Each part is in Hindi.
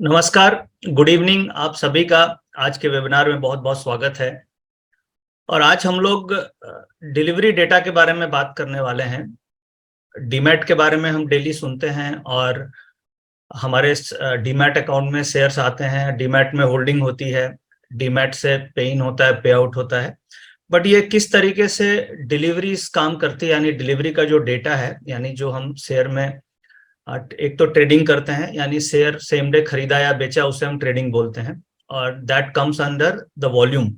नमस्कार, गुड इवनिंग आप सभी का। आज के वेबिनार में बहुत बहुत स्वागत है। और आज हम लोग डिलीवरी डेटा के बारे में बात करने वाले हैं। डीमैट के बारे में हम डेली सुनते हैं और हमारे डीमैट अकाउंट में शेयर्स आते हैं, डीमैट में होल्डिंग होती है, डीमैट से पे इन होता है, पे आउट होता है। बट ये किस तरीके से डिलीवरीज काम करती है, यानी डिलीवरी का जो डेटा है, यानी जो हम शेयर में एक तो ट्रेडिंग करते हैं, यानी शेयर सेम डे खरीदा या बेचा उसे हम ट्रेडिंग बोलते हैं। और that comes under the volume,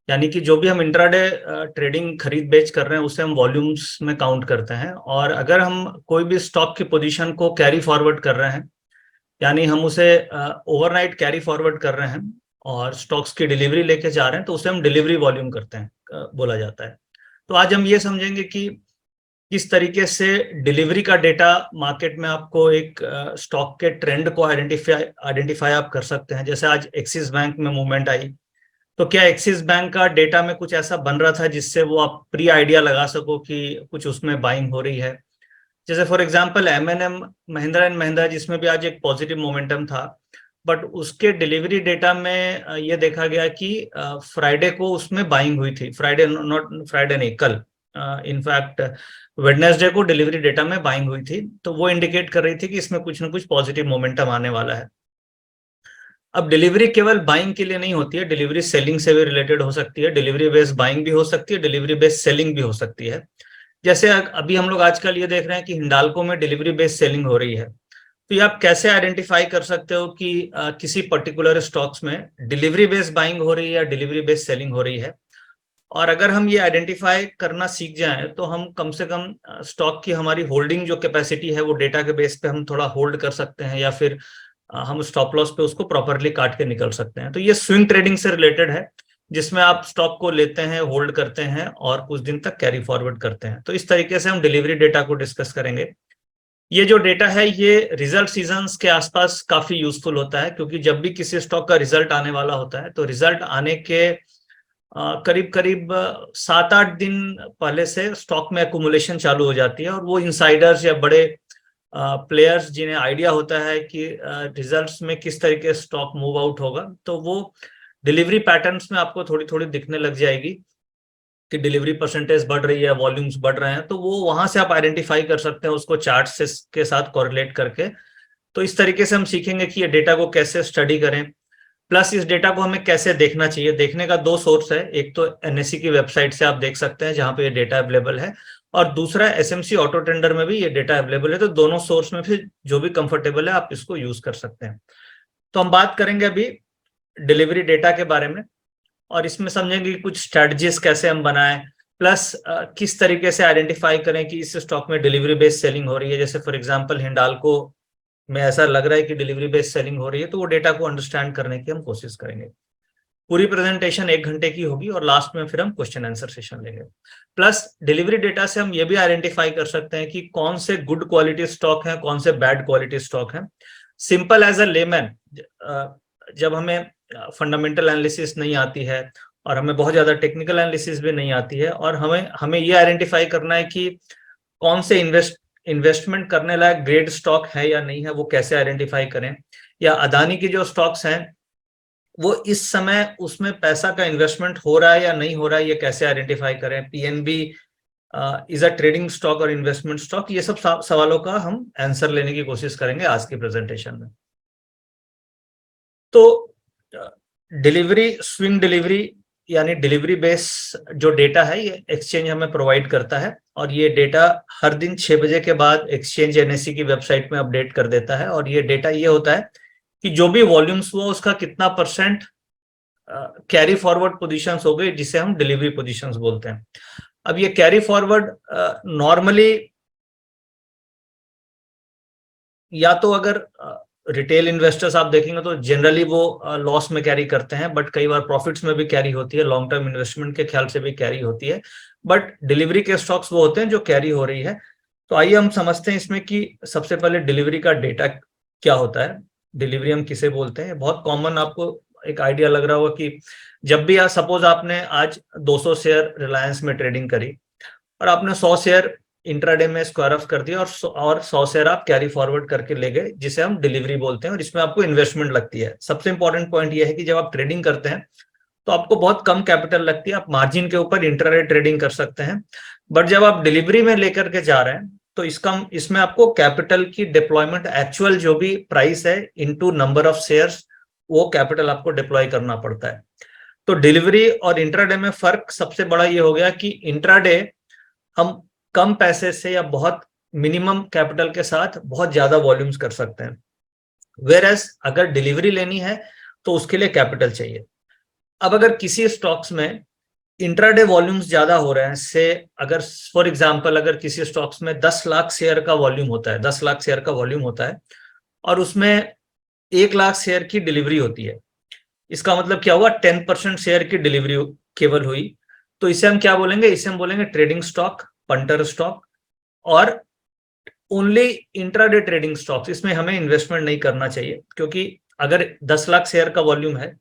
यानी कि जो भी हम इंट्राडे ट्रेडिंग खरीद बेच कर रहे हैं उसे हम वॉल्यूम्स में काउंट करते हैं। और अगर हम कोई भी स्टॉक की पोजीशन को कैरी फॉरवर्ड कर रहे हैं, यानी हम उसे ओवरनाइट कैरी फॉरवर्ड कर रहे हैं और स्टॉक्स की डिलीवरी लेके जा रहे हैं, तो उसे हम डिलीवरी वॉल्यूम करते हैं, बोला जाता है। तो आज हम ये समझेंगे कि किस तरीके से डिलीवरी का डेटा मार्केट में आपको एक स्टॉक के ट्रेंड को आइडेंटिफाई आप कर सकते हैं। जैसे आज एक्सिस बैंक में मूवमेंट आई, तो क्या एक्सिस बैंक का डेटा में कुछ ऐसा बन रहा था जिससे वो आप प्री आइडिया लगा सको कि कुछ उसमें बाइंग हो रही है। जैसे for example M&M, Mahindra and Mahindra, जिसमें भी आज एक पॉजिटिव मोमेंटम था, बट उसके डिलीवरी डेटा में ये देखा गया कि फ्राइडे को उसमें बाइंग हुई थी। फ्राइडे, नॉट फ्राइडे नहीं, कल इनफैक्ट वेडनेसडे को डिलीवरी डेटा में बाइंग हुई थी। तो वो इंडिकेट कर रही थी कि इसमें कुछ ना कुछ पॉजिटिव मोमेंटम आने वाला है। अब डिलीवरी केवल बाइंग के लिए नहीं होती है, डिलीवरी सेलिंग से भी रिलेटेड हो सकती है, डिलीवरी बेस्ड बाइंग भी हो सकती है, डिलीवरी बेस्ड सेलिंग भी हो सकती है। जैसे अभी हम लोग आजकल ये देख रहे हैं कि हिंडाल्को में डिलीवरी बेस्ड सेलिंग हो रही है। तो ये आप कैसे आइडेंटिफाई कर सकते हो कि किसी पर्टिकुलर स्टॉक्स में डिलीवरी बेस्ड बाइंग हो रही है या डिलीवरी बेस्ड सेलिंग हो रही है। और अगर हम ये आइडेंटिफाई करना सीख जाएं तो हम कम से कम स्टॉक की हमारी होल्डिंग जो कैपेसिटी है वो डेटा के बेस पे हम थोड़ा होल्ड कर सकते हैं, या फिर हम स्टॉप लॉस पे उसको प्रॉपरली काट के निकल सकते हैं। तो ये स्विंग ट्रेडिंग से रिलेटेड है, जिसमें आप स्टॉक को लेते हैं, होल्ड करते हैं और कुछ दिन तक कैरी फॉरवर्ड करते हैं। तो इस तरीके से हम डिलीवरी डेटा को डिस्कस करेंगे। ये जो डेटा है ये रिजल्ट सीजन्स के आसपास काफी यूजफुल होता है, क्योंकि जब भी किसी स्टॉक का रिजल्ट आने वाला होता है तो रिजल्ट आने के करीब करीब 7-8 दिन पहले से स्टॉक में एक्यूमुलेशन चालू हो जाती है। और वो इनसाइडर्स या बड़े प्लेयर्स जिन्हें आइडिया होता है कि रिजल्ट्स में किस तरीके स्टॉक मूव आउट होगा, तो वो डिलीवरी पैटर्न्स में आपको थोड़ी थोड़ी दिखने लग जाएगी कि डिलीवरी परसेंटेज बढ़ रही है, वॉल्यूम्स बढ़ रहे हैं। तो वो वहां से आप आइडेंटिफाई कर सकते हैं उसको चार्ट से के साथ कोरिलेट करके। तो इस तरीके से हम सीखेंगे कि ये डेटा को कैसे स्टडी करें, प्लस इस डेटा को हमें कैसे देखना चाहिए। देखने का दो सोर्स है, एक तो NSE की वेबसाइट से आप देख सकते हैं जहां पे ये डेटा अवेलेबल है, और दूसरा SMC ऑटो टेंडर में भी ये डेटा अवेलेबल है। तो दोनों सोर्स में फिर जो भी कंफर्टेबल है आप इसको यूज कर सकते हैं। तो हम बात करेंगे अभी डिलीवरी डेटा के बारे में, और इसमें समझेंगे कि कुछ स्ट्रेटजीज कैसे हम बनाएं, प्लस किस तरीके से आइडेंटिफाई करें कि इस स्टॉक में डिलीवरी बेस्ड सेलिंग हो रही है। जैसे फॉर एग्जांपल हिंडाल्को में ऐसा लग रहा है कि डिलीवरी बेस्ड सेलिंग हो रही है, तो वो डेटा को अंडरस्टैंड करने की हम कोशिश करेंगे। पूरी प्रेजेंटेशन 1 घंटे की होगी और लास्ट में फिर हम क्वेश्चन आंसर सेशन लेंगे। प्लस डिलीवरी डेटा से हम ये भी आइडेंटिफाई कर सकते हैं कि कौन से गुड क्वालिटी स्टॉक हैं, कौन से बैड क्वालिटी स्टॉक हैं। सिंपल एज अ लेमैन, जब हमें फंडामेंटल एनालिसिस नहीं आती है और हमें बहुत ज्यादा टेक्निकल एनालिसिस भी नहीं आती है, और हमें हमें ये आइडेंटिफाई करना है कि कौन से इन्वेस्टमेंट करने लायक ग्रेड स्टॉक है या नहीं है, वो कैसे आइडेंटिफाई करें। या अदानी की जो स्टॉक्स हैं वो इस समय उसमें पैसा का इन्वेस्टमेंट हो रहा है या नहीं हो रहा है, ये कैसे आइडेंटिफाई करें। PNB is a trading stock और इन्वेस्टमेंट स्टॉक, ये सब सवालों का हम आंसर लेने की कोशिश करेंगे आज की प्रेजेंटेशन में। तो डिलीवरी, स्विंग डिलीवरी यानी डिलीवरी बेस जो डेटा है ये एक्सचेंज हमें प्रोवाइड करता है, और ये डेटा हर दिन 6 बजे के बाद एक्सचेंज NSE की वेबसाइट में अपडेट कर देता है। और ये डेटा ये होता है कि जो भी वॉल्यूम्स हुआ उसका कितना परसेंट कैरी फॉरवर्ड पोजीशंस हो गई, जिसे हम डिलीवरी पोजीशंस बोलते हैं। अब ये कैरी फॉरवर्ड नॉर्मली या तो अगर रिटेल इन्वेस्टर्स आप देखेंगे तो जनरली वो लॉस में कैरी करते हैं, बट कई बार प्रॉफिट्स में भी कैरी होती है, लॉन्ग टर्म इन्वेस्टमेंट के ख्याल से भी कैरी होती है। बट डिलीवरी के स्टॉक्स वो होते हैं जो कैरी हो रही है। तो आइए हम समझते हैं इसमें कि सबसे पहले डिलीवरी का डेटा क्या होता है, डिलीवरी हम किसे बोलते हैं। बहुत कॉमन आपको एक आइडिया लग रहा होगा कि जब भी सपोज आपने आज 200 शेयर रिलायंस में ट्रेडिंग करी और आपने 100 शेयर इंट्राडे में स्क्वायर ऑफ कर दिया और 100 शेयर आप कैरी फॉरवर्ड करके ले गए, जिसे हम डिलीवरी बोलते हैं, और इसमें आपको इन्वेस्टमेंट लगती है। सबसे इंपॉर्टेंट पॉइंट यह है कि जब आप ट्रेडिंग करते हैं तो आपको बहुत कम कैपिटल लगती है, आप मार्जिन के ऊपर इंट्राडे ट्रेडिंग कर सकते हैं। बट जब आप डिलीवरी में लेकर के जा रहे हैं तो इसमें आपको कैपिटल की डिप्लॉयमेंट, एक्चुअल जो भी प्राइस है इनटू नंबर ऑफ शेयर्स, वो कैपिटल आपको डिप्लॉय करना पड़ता है। तो डिलीवरी और इंट्राडे में फर्क सबसे बड़ा ये हो गया कि इंट्राडे हम कम पैसे से या बहुत मिनिमम कैपिटल के साथ बहुत ज्यादा वॉल्यूम्स कर सकते हैं, वेयर एज अगर डिलीवरी लेनी है तो उसके लिए कैपिटल चाहिए। अब अगर किसी स्टॉक्स में इंट्राडे वॉल्यूम्स ज्यादा हो रहे हैं, से अगर फॉर एग्जांपल अगर किसी स्टॉक्स में 10 लाख शेयर का वॉल्यूम होता है, 10 लाख शेयर का वॉल्यूम होता है और उसमें 1 लाख शेयर की डिलीवरी होती है, इसका मतलब क्या हुआ, 10% शेयर की डिलीवरी केवल हुई, तो इसे हम क्या बोलेंगे, इसे हम बोलेंगे ट्रेडिंग स्टॉक, पंटर स्टॉक और ओनली इंट्राडे ट्रेडिंग स्टॉक्स। इसमें हमें इन्वेस्टमेंट नहीं करना चाहिए, क्योंकि अगर 10 लाख शेयर का वॉल्यूम है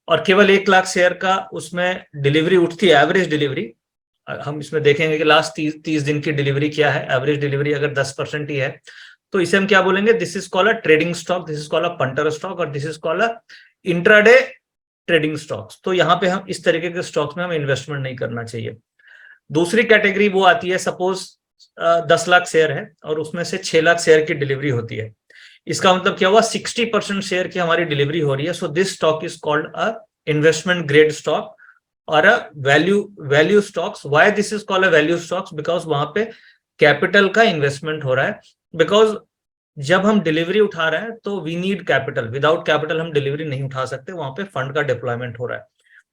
और केवल 1 लाख शेयर का उसमें डिलीवरी उठती है, एवरेज डिलीवरी, हम इसमें देखेंगे कि लास्ट 30 दिन की डिलीवरी क्या है, एवरेज डिलीवरी अगर 10% ही है, तो इसे हम क्या बोलेंगे, this is called a trading stock, this is called a punter stock और this is called a intraday trading stocks. तो यहाँ पे हम इस तरीके के स्टॉक्स में हमें इन्वेस्टमेंट नहीं करना चाहिए। दूसरी कैटेगरी वो आती है, सपोज 10 लाख शेयर है और उसमें से 6 लाख शेयर की डिलीवरी होती है, इसका मतलब क्या हुआ, 60% शेयर की हमारी डिलीवरी हो रही है। So this stock is called a investment grade stock और a value stocks. Why this is called a value stocks, because वहां पे कैपिटल का इन्वेस्टमेंट हो रहा है, बिकॉज जब हम डिलीवरी उठा रहे हैं तो we need capital, without capital हम डिलीवरी नहीं उठा सकते, वहां पे फंड का डिप्लॉयमेंट हो रहा है।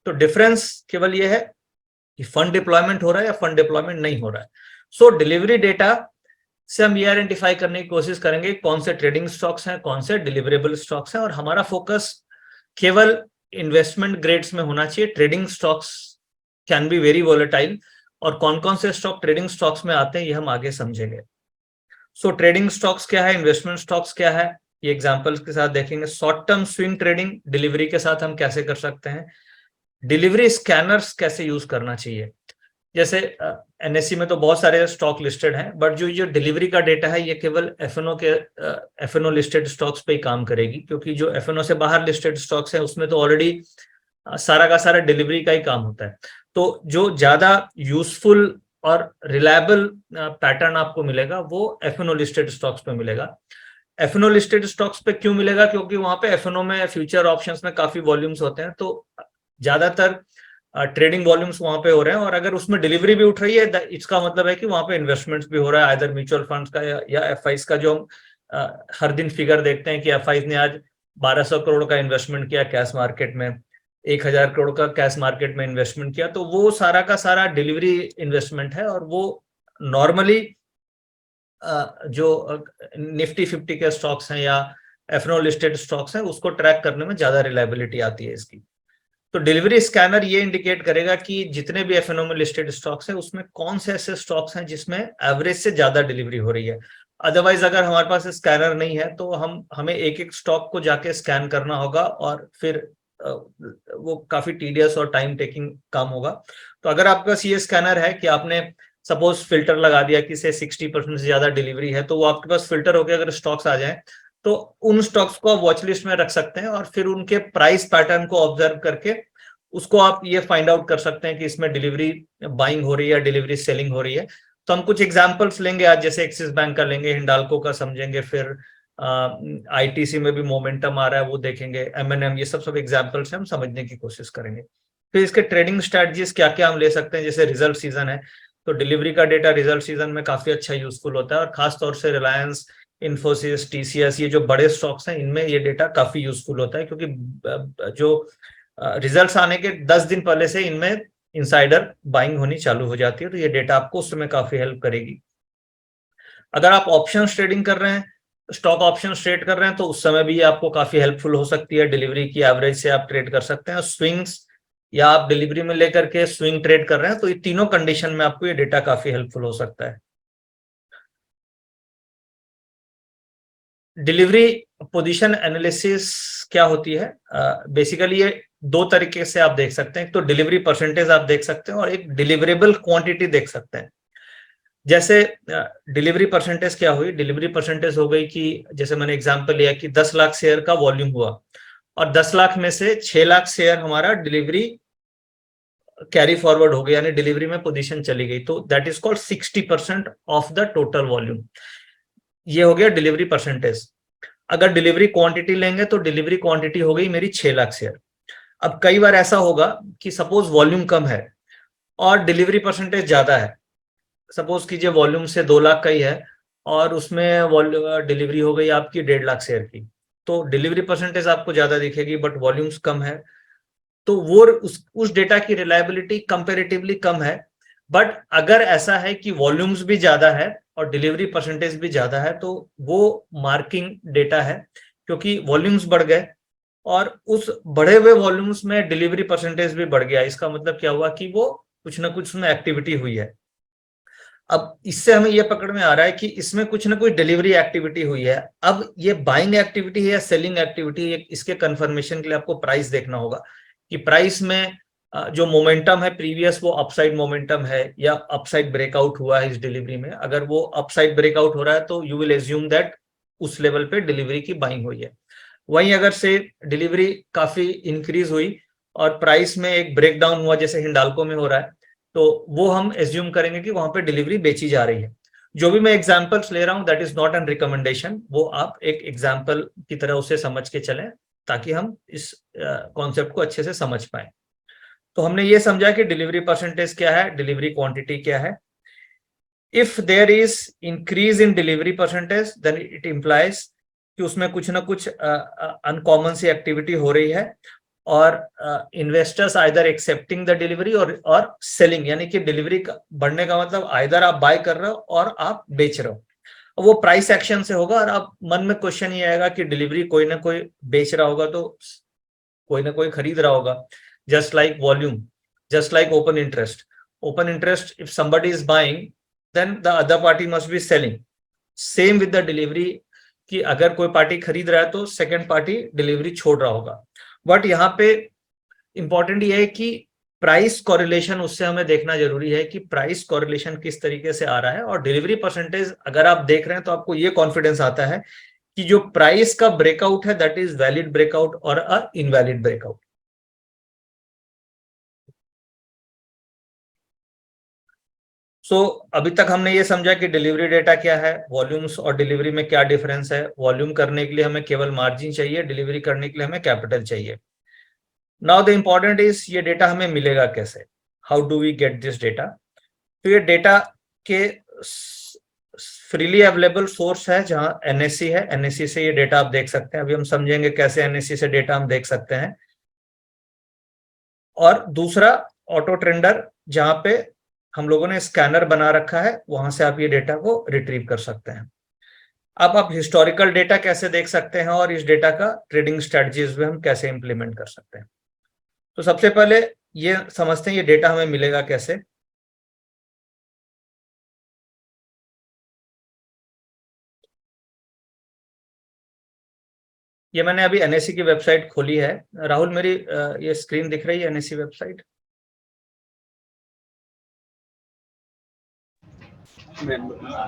तो डिफरेंस केवल ये है कि फंड डिप्लॉयमेंट हो रहा है या फंड डिप्लॉयमेंट नहीं हो रहा है। सो डिलीवरी डेटा से हम ये आइडेंटिफाई करने की कोशिश करेंगे कौन से ट्रेडिंग स्टॉक्स हैं, कौन से डिलीवरेबल स्टॉक्स हैं, और हमारा फोकस केवल इन्वेस्टमेंट ग्रेड्स में होना चाहिए। Trading stocks can be very volatile, और कौन कौन से स्टॉक ट्रेडिंग स्टॉक्स में आते हैं ये हम आगे समझेंगे। सो ट्रेडिंग स्टॉक्स क्या है, इन्वेस्टमेंट स्टॉक्स क्या है, ये एग्जांपल्स के साथ देखेंगे। Short term swing trading delivery के साथ हम कैसे कर सकते हैं, डिलीवरी स्कैनर्स कैसे यूज करना चाहिए। जैसे एनएससी में तो बहुत सारे स्टॉक लिस्टेड हैं, बट जो डिलीवरी का डेटा है ये केवल एफएनओ लिस्टेड स्टॉक्स पे ही काम करेगी, क्योंकि जो एफएनओ से बाहर लिस्टेड स्टॉक्स हैं उसमें तो ऑलरेडी सारा का सारा डिलीवरी का ही काम होता है। तो जो ज्यादा यूजफुल और रिलायबल पैटर्न आपको मिलेगा वो एफएनओ लिस्टेड स्टॉक्स पे मिलेगा। एफएनओ लिस्टेड स्टॉक्स पे क्यों मिलेगा, क्योंकि वहां पे एफएनओ में फ्यूचर ऑप्शंस में काफी वॉल्यूम्स होते हैं, तो ज्यादातर ट्रेडिंग वॉल्यूम्स वहां पे हो रहे हैं, और अगर उसमें डिलीवरी भी उठ रही है इसका मतलब है कि वहां पे इन्वेस्टमेंट्स भी हो रहा है, आइदर म्यूचुअल फंड्स का या एफआईज का। जो हम हर दिन फिगर देखते हैं कि एफआईज ने आज 1200 करोड़ का इन्वेस्टमेंट किया कैश मार्केट में, 1000 करोड़ का कैश मार्केट में इन्वेस्टमेंट किया, तो वो सारा का सारा डिलीवरी इन्वेस्टमेंट है। और वो नॉर्मली जो निफ्टी 50 के स्टॉक्स हैं या एफएनओ लिस्टेड स्टॉक्स हैं उसको ट्रैक करने में ज्यादा रिलायबिलिटी आती है इसकी। तो डिलीवरी स्कैनर ये इंडिकेट करेगा कि जितने भी एफएनओ में लिस्टेड स्टॉक्स हैं उसमें कौन से ऐसे स्टॉक्स हैं जिसमें एवरेज से ज्यादा डिलीवरी हो रही है। अदरवाइज अगर हमारे पास स्कैनर नहीं है तो हमें एक एक स्टॉक को जाके स्कैन करना होगा, और फिर वो काफी टीडियस और टाइम टेकिंग काम होगा। तो अगर आपके पास ये स्कैनर है कि आपने सपोज फिल्टर लगा दिया कि से 60% से ज्यादा डिलीवरी है, तो वो आपके पास फिल्टर होकर अगर स्टॉक्स आ जाए तो उन स्टॉक्स को आप वॉच लिस्ट में रख सकते हैं, और फिर उनके प्राइस पैटर्न को ऑब्जर्व करके उसको आप ये फाइंड आउट कर सकते हैं कि इसमें डिलीवरी बाइंग हो रही है या डिलीवरी सेलिंग हो रही है। तो हम कुछ एग्जांपल्स लेंगे आज, जैसे एक्सिस बैंक का लेंगे, हिंडाल्को का समझेंगे, फिर आईटीसी में भी मोमेंटम आ रहा है वो देखेंगे, एमएनएम, ये सब एग्जांपल्स हम समझने की कोशिश करेंगे। फिर इसके ट्रेडिंग स्ट्रेटजीज क्या क्या हम ले सकते हैं, जैसे रिजल्ट सीजन है तो डिलीवरी का डेटा रिजल्ट सीजन में काफी अच्छा यूजफुल होता है, और खासतौर से रिलायंस, इन्फोसिस, टीसीएस, ये जो बड़े स्टॉक्स हैं इनमें ये डेटा काफी यूजफुल होता है, क्योंकि जो रिजल्ट्स आने के 10 दिन पहले से इनमें इनसाइडर बाइंग होनी चालू हो जाती है, तो ये डेटा आपको उस समय काफी हेल्प करेगी। अगर आप ऑप्शन ट्रेडिंग कर रहे हैं, स्टॉक ऑप्शन ट्रेड कर रहे हैं, तो उस समय भी ये आपको काफी हेल्पफुल हो सकती है। डिलीवरी की एवरेज से आप ट्रेड कर सकते हैं, स्विंग्स या आप डिलीवरी में लेकर के स्विंग ट्रेड कर रहे हैं, तो ये तीनों कंडीशन में आपको ये डेटा काफी हेल्पफुल हो सकता है। डिलीवरी पोजीशन एनालिसिस क्या होती है, बेसिकली ये दो तरीके से आप देख सकते हैं, एक तो डिलीवरी परसेंटेज आप देख सकते हैं और एक डिलीवरेबल क्वांटिटी देख सकते हैं। जैसे डिलीवरी परसेंटेज क्या हुई, डिलीवरी परसेंटेज हो गई कि जैसे मैंने एग्जांपल लिया कि 10 लाख शेयर का वॉल्यूम हुआ और 10 लाख में से 6 लाख शेयर हमारा डिलीवरी कैरी फॉरवर्ड हो गया, यानी डिलीवरी में पोजीशन चली गई, तो that is called 60% of the total volume. ये हो गया डिलीवरी परसेंटेज। अगर डिलीवरी क्वांटिटी लेंगे तो डिलीवरी क्वांटिटी हो गई मेरी 6 लाख शेयर। अब कई बार ऐसा होगा कि सपोज वॉल्यूम कम है और डिलीवरी परसेंटेज ज्यादा है, सपोज कीजिए वॉल्यूम से 2 लाख का ही है और उसमें डिलीवरी हो गई आपकी 1.5 लाख शेयर की, तो डिलीवरी परसेंटेज आपको ज्यादा दिखेगी बट वॉल्यूम्स कम है, तो वो उस डेटा की रिलायबिलिटी कंपेरेटिवली कम है। बट अगर ऐसा है कि वॉल्यूम्स भी ज्यादा है और डिलीवरी परसेंटेज भी ज्यादा है तो वो मार्किंग डेटा है, क्योंकि वॉल्यूम्स बढ़ गए और उस बढ़े हुए वॉल्यूम्स में डिलीवरी परसेंटेज भी बढ़ गया। इसका मतलब क्या हुआ कि वो कुछ ना कुछ उसमें एक्टिविटी हुई है। अब इससे हमें यह पकड़ में आ रहा है कि इसमें कुछ ना कुछ डिलीवरी एक्टिविटी हुई है। अब ये बाइंग एक्टिविटी है या सेलिंग एक्टिविटी है, इसके कंफर्मेशन के लिए आपको प्राइस देखना होगा कि प्राइस में जो मोमेंटम है प्रीवियस वो अपसाइड मोमेंटम है या अपसाइड ब्रेकआउट हुआ है इस डिलीवरी में। अगर वो अपसाइड ब्रेकआउट हो रहा है तो यू विल एज्यूम दैट उस लेवल पे डिलीवरी की बाइंग हुई है। वहीं अगर से डिलीवरी काफी इंक्रीज हुई और प्राइस में एक ब्रेकडाउन हुआ जैसे हिंडाल्को में हो रहा है, तो वो हम एज्यूम करेंगे कि वहां पे डिलीवरी बेची जा रही है। जो भी मैं एग्जांपल्स ले रहा हूं that is not an recommendation, वो आप एक एग्जांपल की तरह उसे समझ के चलें ताकि हम इस कॉन्सेप्ट को अच्छे से समझ पाए। तो हमने ये समझा कि डिलीवरी परसेंटेज क्या है, डिलीवरी क्वांटिटी क्या है। If there is increase in delivery percentage then it implies कि उसमें कुछ ना कुछ अनकॉमन सी एक्टिविटी हो रही है और investors either accepting the delivery और सेलिंग, यानी कि डिलीवरी बढ़ने का मतलब आइदर आप बाय कर रहे हो और आप बेच रहे हो। वो प्राइस एक्शन से होगा और आप मन में क्वेश्चन ये आएगा कि डिलीवरी कोई ना कोई बेच रहा होगा तो कोई ना कोई खरीद रहा होगा। Just like volume, just like open interest if somebody is buying then the other party must be selling। Same with the delivery कि अगर कोई पार्टी खरीद रहा है तो सेकंड पार्टी डिलीवरी छोड़ रहा होगा। बट यहाँ पे इंपॉर्टेंट ये है कि प्राइस कॉरिलेशन, उससे हमें देखना जरूरी है कि प्राइस कॉरिलेशन किस तरीके से आ रहा है। और डिलीवरी परसेंटेज अगर आप देख रहे हैं तो आपको ये कॉन्फिडेंस आता है कि जो प्राइस का ब्रेकआउट है दैट इज वैलिड ब्रेकआउट और अ इनवैलिड ब्रेकआउट। सो अभी तक हमने ये समझा कि डिलीवरी डेटा क्या है, वॉल्यूम्स और डिलीवरी में क्या डिफरेंस है। वॉल्यूम करने के लिए हमें केवल मार्जिन चाहिए, डिलीवरी करने के लिए हमें कैपिटल चाहिए। नाउ द इम्पोर्टेंट इज ये डेटा हमें मिलेगा कैसे, how do we get this data. तो ये डेटा के फ्रीली अवेलेबल सोर्स है जहां एनएससी है, एनएससी से ये डेटा आप देख सकते हैं। अभी हम समझेंगे कैसे एनएससी से डेटा हम देख सकते हैं। और दूसरा ऑटो ट्रेंडर, जहां पे हम लोगों ने स्कैनर बना रखा है, वहां से आप ये डेटा को रिट्रीव कर सकते हैं। अब आप हिस्टोरिकल डेटा कैसे देख सकते हैं और इस डेटा का ट्रेडिंग स्ट्रेटजीज में हम कैसे इंप्लीमेंट कर सकते हैं। तो सबसे पहले ये समझते हैं ये डेटा हमें मिलेगा कैसे। ये मैंने अभी एनएससी की वेबसाइट खोली है। राहुल, मेरी ये स्क्रीन दिख रही है NSC website?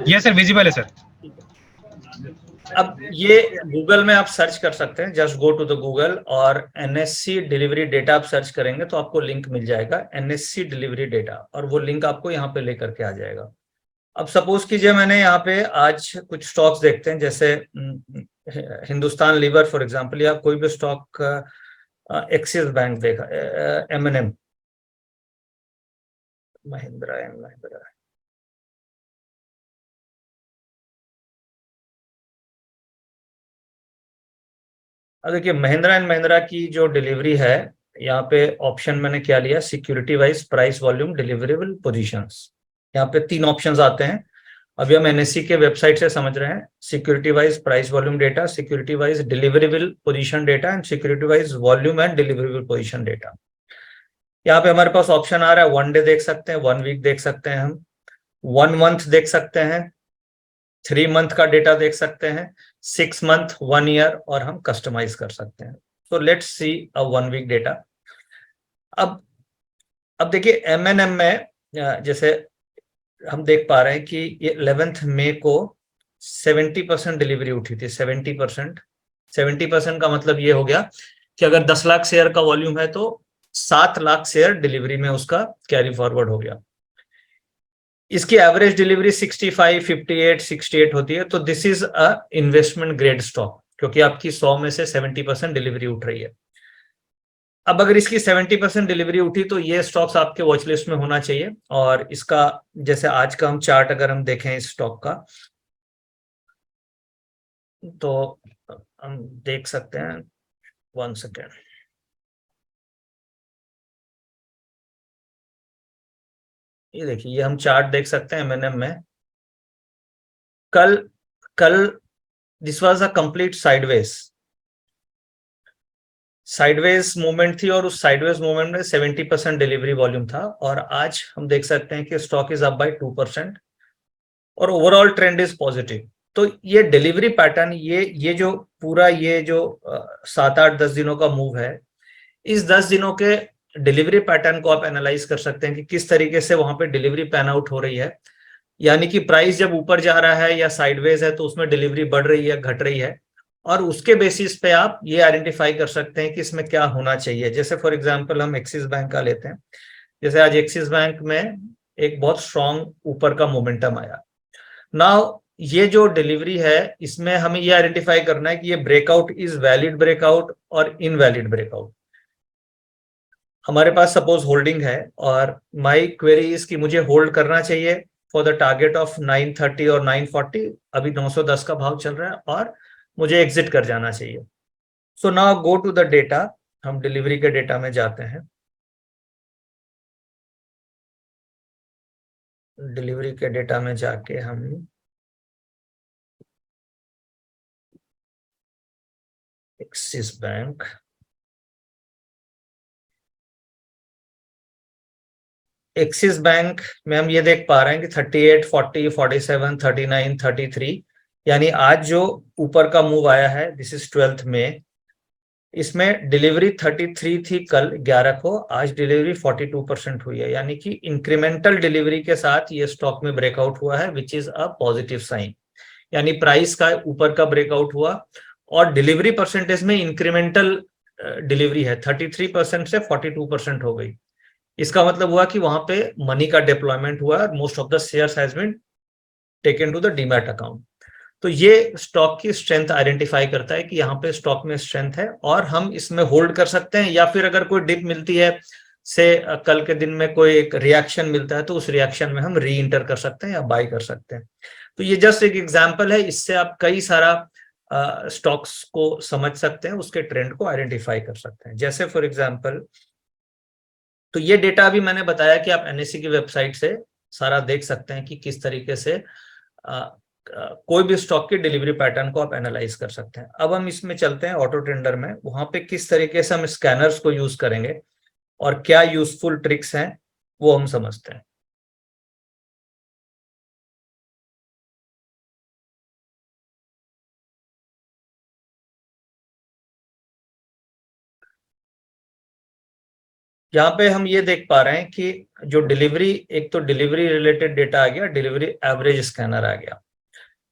Yes sir, visible है सर। अब ये गूगल में आप सर्च कर सकते हैं, just go to the Google और एनएससी डिलीवरी डेटा आप सर्च करेंगे तो आपको लिंक मिल जाएगा एनएससी डिलीवरी डेटा, और वो लिंक आपको यहाँ पे लेकर के आ जाएगा। अब सपोज कीजिए मैंने यहाँ पे आज कुछ स्टॉक्स देखते हैं, जैसे हिंदुस्तान लीवर फॉर एग्जांपल, या कोई भी स्टॉक, एक्सिस बैंक देखा, एम महिंद्रा एंड महिंद्रा। अब देखिए महिंद्रा एंड महिंद्रा की जो डिलीवरी है, यहाँ पे ऑप्शन मैंने क्या लिया, security wise price volume deliverable positions. यहाँ पे 3 ऑप्शंस आते हैं। अभी हम एनएससी के वेबसाइट से समझ रहे हैं, security wise price volume data, security wise deliverable position data and security wise volume and deliverable position data. यहाँ पे हमारे पास ऑप्शन आ रहा है 1 डे देख सकते हैं, 1 वीक देख सकते हैं, हम 1 मंथ देख सकते हैं, 3 मंथ का डेटा देख सकते हैं, 6 मंथ, 1 ईयर, और हम कस्टमाइज कर सकते हैं। तो let's see a 1 week data. अब देखिए एमएनएम में जैसे हम देख पा रहे हैं कि ये 11 मई को 70% डिलीवरी उठी थी। 70% का मतलब ये हो गया कि अगर 10 लाख शेयर का वॉल्यूम है तो 7 लाख शेयर डिलीवरी में उसका कैरी फॉरवर्ड हो गया। इसकी एवरेज डिलीवरी 65, 58, 68 होती है। तो this is a investment grade stock, क्योंकि आपकी 100 में से 70% डिलीवरी उठ रही है। अब अगर इसकी 70% डिलीवरी उठी तो ये स्टॉक्स आपके वॉच लिस्ट में होना चाहिए। और इसका जैसे आज का हम चार्ट अगर हम देखें इस स्टॉक का, तो हम देख सकते हैं। 1 सेकेंड। ये देखिए, ये हम चार्ट देख सकते हैं एमएनएम में। कल कल this was a complete sideways movement थी, और उस साइडवेज मूवमेंट में 70% डिलीवरी वॉल्यूम था। और आज हम देख सकते हैं कि स्टॉक इज अप बाय 2%, और ओवरऑल ट्रेंड इज पॉजिटिव। तो ये डिलीवरी पैटर्न, ये जो पूरा ये जो 7, 8, 10 दिनों का मूव है, इस 10 दिनों के डिलीवरी पैटर्न को आप एनालाइज कर सकते हैं कि किस तरीके से वहां पे डिलीवरी पैन आउट हो रही है। यानी कि प्राइस जब ऊपर जा रहा है या साइडवेज है तो उसमें डिलीवरी बढ़ रही है, घट रही है, और उसके बेसिस पे आप ये आइडेंटिफाई कर सकते हैं कि इसमें क्या होना चाहिए। जैसे फॉर एग्जांपल हम एक्सिस बैंक का लेते हैं। जैसे आज एक्सिस बैंक में एक बहुत स्ट्रॉन्ग ऊपर का मोमेंटम आया। नाउ ये जो डिलीवरी है, इसमें हमें ये आइडेंटिफाई करना है कि ये ब्रेकआउट इज वैलिड ब्रेकआउट और इनवैलिड ब्रेकआउट। हमारे पास सपोज होल्डिंग है, और माई क्वेरी इज कि मुझे होल्ड करना चाहिए फॉर द टारगेट ऑफ 930 और 940। अभी 910 का भाव चल रहा है, और मुझे एग्जिट कर जाना चाहिए। So now go to the data. हम डिलीवरी के डेटा में जाते हैं। डिलीवरी के डेटा में जाके हम एक्सिस बैंक, एक्सिस बैंक में हम ये देख पा रहे हैं कि 38, 40, 47, 39, 33, यानी आज जो ऊपर का मूव आया है, दिस इज 12 मई। इसमें डिलीवरी 33 थी कल 11 को, आज डिलीवरी 42% हुई है। यानी कि इंक्रीमेंटल डिलीवरी के साथ ये स्टॉक में ब्रेकआउट हुआ है, which is a positive sign. यानी प्राइस का ऊपर का ब्रेकआउट हुआ, और डिलीवरी परसेंटेज में इंक्रीमेंटल डिलीवरी है, 33% से 42% हो गई। इसका मतलब हुआ कि वहां पे मनी का डिप्लॉयमेंट हुआ है, most of the shares has been taken to the demat account. तो ये स्टॉक की स्ट्रेंथ आइडेंटिफाई करता है कि यहाँ पे स्टॉक में स्ट्रेंथ है, और हम इसमें होल्ड कर सकते हैं, या फिर अगर कोई डिप मिलती है, से कल के दिन में कोई एक रिएक्शन मिलता है, तो उस रिएक्शन में हम री इंटर कर सकते हैं या बाई कर सकते हैं। तो ये जस्ट एक एग्जाम्पल है, इससे आप कई सारा स्टॉक्स को समझ सकते हैं, उसके ट्रेंड को आइडेंटिफाई कर सकते हैं। जैसे फॉर एग्जाम्पल, तो ये डेटा अभी मैंने बताया कि आप एनएससी की वेबसाइट से सारा देख सकते हैं कि किस तरीके से कोई भी स्टॉक की डिलीवरी पैटर्न को आप एनालाइज कर सकते हैं। अब हम इसमें चलते हैं ऑटो ट्रेंडर में, वहां पे किस तरीके से हम स्कैनर्स को यूज करेंगे और क्या यूजफुल ट्रिक्स हैं वो हम समझते हैं। यहाँ पे हम ये देख पा रहे हैं कि जो डिलीवरी, एक तो डिलीवरी रिलेटेड डेटा आ गया, डिलीवरी एवरेज स्कैनर आ गया।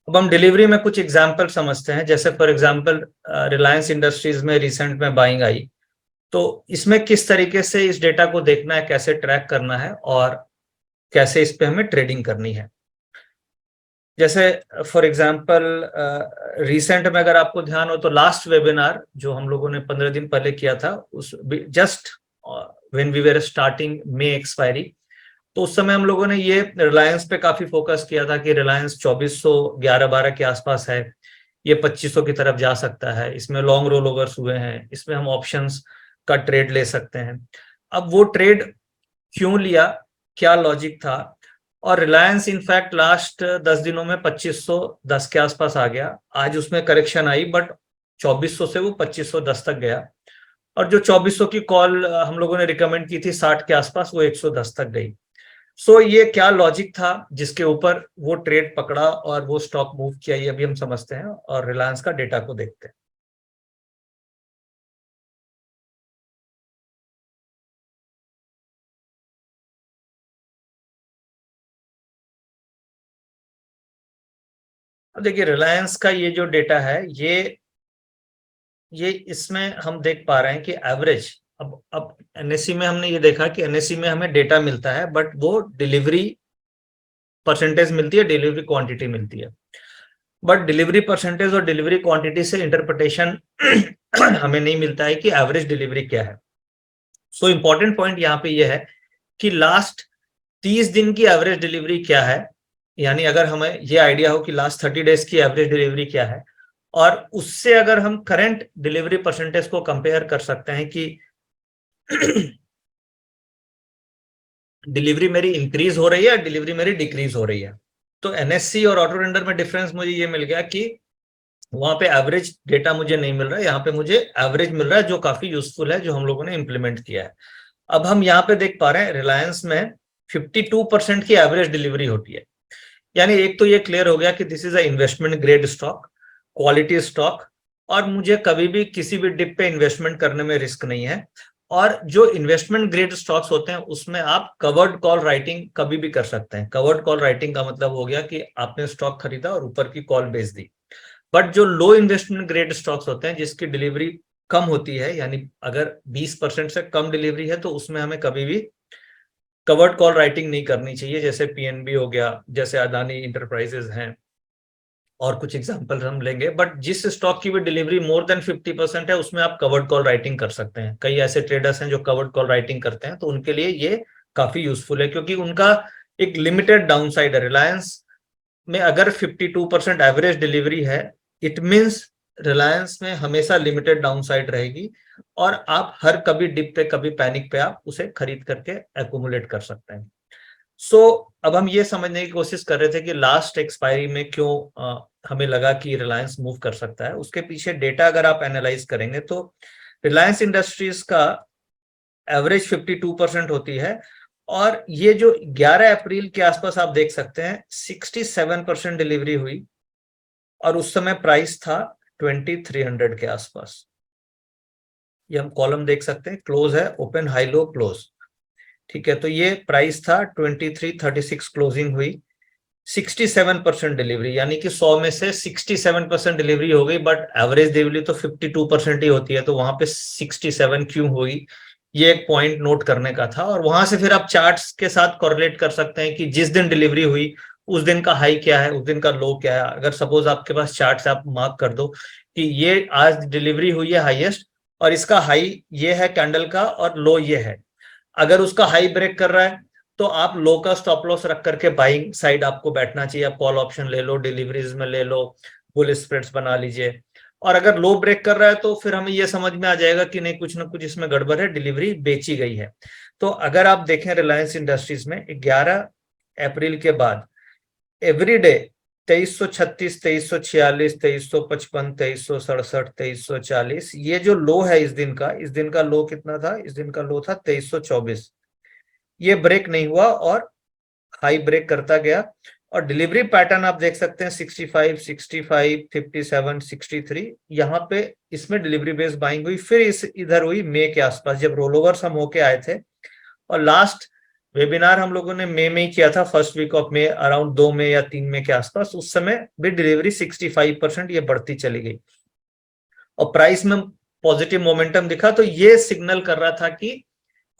अब हम डिलीवरी में कुछ एग्जाम्पल समझते हैं। जैसे फॉर एग्जाम्पल रिलायंस इंडस्ट्रीज में रिसेंट में बाइंग आई, तो इसमें किस तरीके से इस डेटा को देखना है, कैसे ट्रैक करना है, और कैसे इस पे हमें ट्रेडिंग करनी है। जैसे फॉर एग्जांपल रिसेंट में अगर आपको ध्यान हो तो लास्ट वेबिनार जो हम लोगों ने 15 दिन पहले किया था, उस just when we were starting May expiry, तो उस समय हम लोगों ने ये रिलायंस पे काफी फोकस किया था कि रिलायंस 2400 11-12 के आसपास है, ये 2500 की तरफ जा सकता है, इसमें लॉन्ग रोल ओवर्स हुए हैं, इसमें हम ऑप्शंस का ट्रेड ले सकते हैं। अब वो ट्रेड क्यों लिया, क्या लॉजिक था, और रिलायंस इनफैक्ट लास्ट 10 दिनों में 2510 के आसपास आ गया। आज उसमें करेक्शन आई, बट 2400 से वो 2510 तक गया, और जो 2400 की कॉल हम लोगों ने रिकमेंड की थी 60 के आसपास, वो 110 तक गई। सो ये क्या लॉजिक था जिसके ऊपर वो ट्रेड पकड़ा और वो स्टॉक मूव किया, ये अभी हम समझते हैं और रिलायंस का डेटा को देखते हैं। अब देखिए रिलायंस का ये जो डेटा है, ये इसमें हम देख पा रहे हैं कि एवरेज, अब एनएससी में हमने ये देखा कि एनएससी में हमें डेटा मिलता है बट वो डिलीवरी परसेंटेज मिलती है, डिलीवरी क्वांटिटी मिलती है, बट डिलीवरी परसेंटेज और डिलीवरी क्वांटिटी से इंटरप्रिटेशन हमें नहीं मिलता है कि एवरेज डिलीवरी क्या है। सो इंपॉर्टेंट पॉइंट यहाँ पे ये है कि लास्ट 30 दिन की एवरेज डिलीवरी क्या है, यानी अगर हमें ये आइडिया हो कि लास्ट 30 डेज की एवरेज डिलीवरी क्या है, और उससे अगर हम करंट डिलीवरी परसेंटेज को कंपेयर कर सकते हैं कि डिलीवरी मेरी इंक्रीज हो रही है, डिलीवरी मेरी डिक्रीज हो रही है। तो एनएससी और ऑटो रेंडर में डिफरेंस मुझे ये मिल गया कि वहां पे एवरेज डेटा मुझे नहीं मिल रहा है, यहाँ पे मुझे एवरेज मिल रहा है, जो काफी यूजफुल है, जो हम लोगों ने इंप्लीमेंट किया है। अब हम यहाँ पे देख पा रहे हैं रिलायंस में 52% की एवरेज डिलीवरी होती है, यानी एक तो ये क्लियर हो गया कि this is a investment grade stock, quality stock, और मुझे कभी भी किसी भी डिप पे इन्वेस्टमेंट करने में रिस्क नहीं है। और जो इन्वेस्टमेंट ग्रेड स्टॉक्स होते हैं उसमें आप कवर्ड कॉल राइटिंग कभी भी कर सकते हैं। कवर्ड कॉल राइटिंग का मतलब हो गया कि आपने स्टॉक खरीदा और ऊपर की कॉल बेच दी। बट जो लो इन्वेस्टमेंट ग्रेड स्टॉक्स होते हैं जिसकी डिलीवरी कम होती है, यानी अगर 20% से कम डिलीवरी है, तो उसमें हमें कभी भी कवर्ड कॉल राइटिंग नहीं करनी चाहिए, जैसे पीएनबी हो गया, जैसे अदानी इंटरप्राइजेज हैं, और कुछ एग्जांपल हम लेंगे। बट जिस स्टॉक की भी डिलीवरी मोर देन 50% है उसमें आप कवर्ड कॉल राइटिंग कर सकते हैं। कई ऐसे ट्रेडर्स हैं जो कवर्ड कॉल राइटिंग करते हैं, तो उनके लिए ये काफी यूजफुल है, क्योंकि उनका एक लिमिटेड डाउनसाइड है। रिलायंस में अगर 52% एवरेज डिलीवरी है, इट मींस रिलायंस में हमेशा लिमिटेड डाउनसाइड रहेगी, और आप हर कभी डिप पे, कभी पैनिक पे आप उसे खरीद करके एक्यूमुलेट कर सकते हैं। अब हम ये समझने की कोशिश कर रहे थे कि लास्ट एक्सपायरी में क्यों हमें लगा कि रिलायंस मूव कर सकता है। उसके पीछे डेटा अगर आप एनालाइज करेंगे तो रिलायंस इंडस्ट्रीज का एवरेज 52% होती है, और ये जो 11 अप्रैल के आसपास आप देख सकते हैं 67% डिलीवरी हुई, और उस समय प्राइस था 2300 के आसपास। ये हम कॉलम देख सकते हैं, क्लोज है, ओपन हाई लो क्लोज, ठीक है। तो ये प्राइस था 2336 क्लोजिंग हुई, 67% डिलीवरी, यानी कि 100 में से 67% डिलीवरी हो गई, बट एवरेज डिलीवरी तो 52% ही होती है, तो वहां पे 67 क्यों हुई, ये एक पॉइंट नोट करने का था। और वहां से फिर आप चार्ट्स के साथ कोरिलेट कर सकते हैं कि जिस दिन डिलीवरी हुई उस दिन का हाई क्या है, उस दिन का लो क्या है। अगर सपोज आपके पास चार्ट से आप मार्क कर दो कि ये आज डिलीवरी हुई है हाईएस्ट, और इसका हाई ये है कैंडल का और लो ये है, अगर उसका हाई ब्रेक कर रहा है तो आप लो का स्टॉप लॉस रख करके बाइंग साइड आपको बैठना चाहिए। आप कॉल ऑप्शन ले लो, डिलीवरीज में ले लो, बुल स्प्रेड्स बना लीजिए। और अगर लो ब्रेक कर रहा है तो फिर हमें यह समझ में आ जाएगा कि नहीं, कुछ ना कुछ इसमें गड़बड़ है, डिलीवरी बेची गई है। तो अगर आप देखें रिलायंस इंडस्ट्रीज में 11 अप्रैल के बाद एवरी डे 2336, 2346, 2355, 2367, 2340, ये जो लो है इस दिन का लो कितना था, इस दिन का लो था 2324। ये ब्रेक नहीं हुआ और हाई ब्रेक करता गया, और डिलीवरी पैटर्न आप देख सकते हैं 65, 65, 57, 63, यहाँ पे इसमें डिलीवरी बेस्ड बाइंग हुई। फिर इधर हुई मई के आसपास, जब रोलोवर्स हम होके आए थे, और लास्ट वेबिनार हम लोगों ने मई में ही किया था, first week of May, around 2 मई या 3 मई के आसपास। उस समय भी डिलीवरी 65% ये बढ़ती चली गई, और प्राइस में पॉजिटिव मोमेंटम दिखा। तो ये सिग्नल कर रहा था कि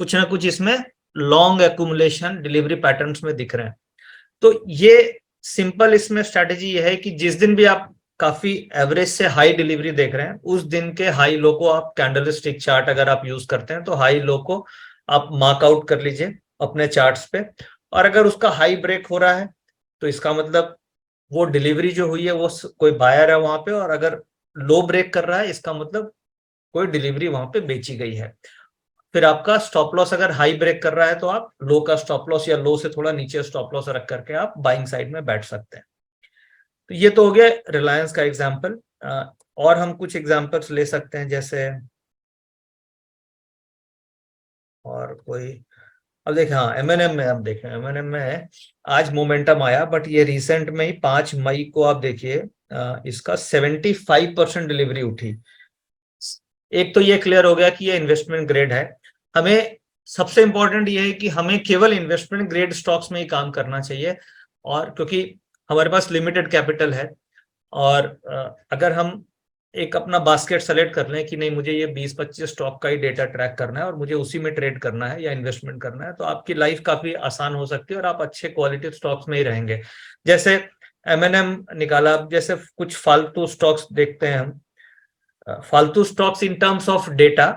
कुछ ना कुछ इसमें लॉन्ग एक्यूमुलेशन डिलीवरी पैटर्न्स में दिख रहे हैं। तो ये सिंपल इसमें स्ट्रैटेजी ये है कि जिस दिन भी आप काफी एवरेज से हाई डिलीवरी देख रहे हैं, उस दिन के हाई लो को आप कैंडल स्टिक चार्ट अगर आप यूज करते हैं तो हाई लो को आप मार्क आउट कर लीजिए अपने चार्ट्स पे, और अगर उसका हाई ब्रेक हो रहा है तो इसका मतलब वो डिलीवरी जो हुई है वो कोई बायर है वहां पे, और अगर लो ब्रेक कर रहा है इसका मतलब कोई डिलीवरी वहां पे बेची गई है। फिर आपका स्टॉप लॉस अगर हाई ब्रेक कर रहा है तो आप लो का स्टॉप लॉस या लो से थोड़ा नीचे स्टॉप लॉस रख करके आप बाइंग साइड में बैठ सकते हैं। तो ये तो हो गया रिलायंस का एग्जांपल। और हम कुछ एग्जांपल्स ले सकते हैं, जैसे और कोई, अब देखें, हाँ एमएनएम में हम देखें, एमएनएम में आज मोमेंटम आया, बट ये रिसेंट में ही 5 मई को आप देखिए इसका 75% डिलीवरी उठी। एक तो ये क्लियर हो गया कि ये इन्वेस्टमेंट ग्रेड है। हमें सबसे इंपॉर्टेंट ये है कि हमें केवल इन्वेस्टमेंट ग्रेड स्टॉक्स में ही काम करना चाहिए, और क्योंकि हमारे पास लिमिटेड कैपिटल है, और अगर हम एक अपना बास्केट सेलेक्ट कर लें कि नहीं मुझे ये 20-25 स्टॉक का ही डेटा ट्रैक करना है और मुझे उसी में ट्रेड करना है या इन्वेस्टमेंट करना है, तो आपकी लाइफ काफी आसान हो सकती है और आप अच्छे क्वालिटी स्टॉक्स में ही रहेंगे। जैसे M&M निकाला, जैसे कुछ फालतू स्टॉक्स देखते हैं हम, फालतू stocks in terms of data,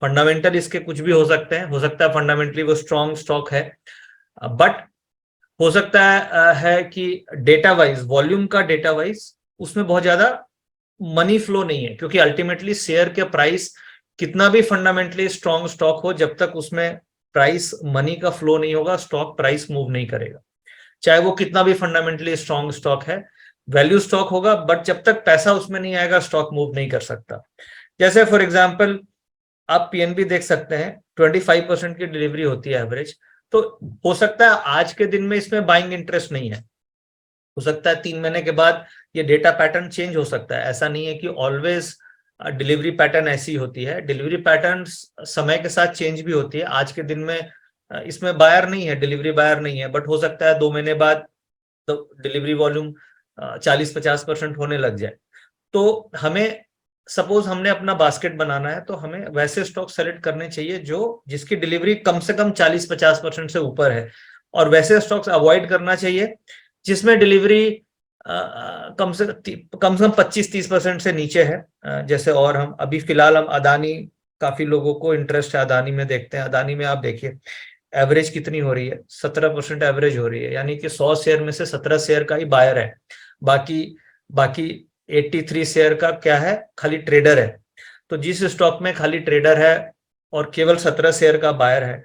fundamental इसके कुछ भी हो सकते हैं, हो सकता है फंडामेंटली वो स्ट्रॉन्ग स्टॉक है, बट हो सकता है कि डेटा वाइज, वॉल्यूम का डेटा वाइज उसमें बहुत ज्यादा मनी फ्लो नहीं है, क्योंकि अल्टीमेटली शेयर के प्राइस कितना भी फंडामेंटली स्ट्रॉन्ग स्टॉक हो, जब तक उसमें प्राइस मनी का फ्लो नहीं होगा स्टॉक प्राइस मूव नहीं करेगा। चाहे वो कितना भी फंडामेंटली स्ट्रॉन्ग स्टॉक है, वैल्यू स्टॉक होगा, बट जब तक पैसा उसमें नहीं आएगा स्टॉक मूव नहीं कर सकता। जैसे फॉर एग्जाम्पल आप पीएनबी देख सकते हैं, 25% की डिलीवरी होती है एवरेज, तो हो सकता है आज के दिन में इसमें बाइंग इंटरेस्ट नहीं है, हो सकता है 3 महीने के बाद ये डेटा पैटर्न चेंज हो सकता है। ऐसा नहीं है कि ऑलवेज डिलीवरी पैटर्न ऐसी होती है, डिलीवरी पैटर्न समय के साथ चेंज भी होती है। आज के दिन में इसमें बायर नहीं है, डिलीवरी बायर नहीं है, बट हो सकता है 2 महीने बाद तो डिलीवरी वॉल्यूम 40-50% होने लग जाए। तो हमें सपोज हमने अपना बास्केट बनाना है, तो हमें वैसे स्टॉक सेलेक्ट करने चाहिए जो जिसकी डिलीवरी कम से कम 40-50% से ऊपर है, और वैसे स्टॉक्स अवॉइड करना चाहिए जिसमें डिलीवरी कम से कम 25-30% से नीचे है। जैसे और हम अभी फिलहाल हम अदानी, काफी लोगों को इंटरेस्ट है अदानी में, देखते हैं अदानी में आप देखिए एवरेज कितनी हो रही है, 17% एवरेज हो रही है, यानी कि 100 शेयर में से 17 शेयर का ही बायर है, बाकी बाकी 83 शेयर का क्या है, खाली ट्रेडर है। तो जिस स्टॉक में खाली ट्रेडर है और केवल 17 शेयर का बायर है,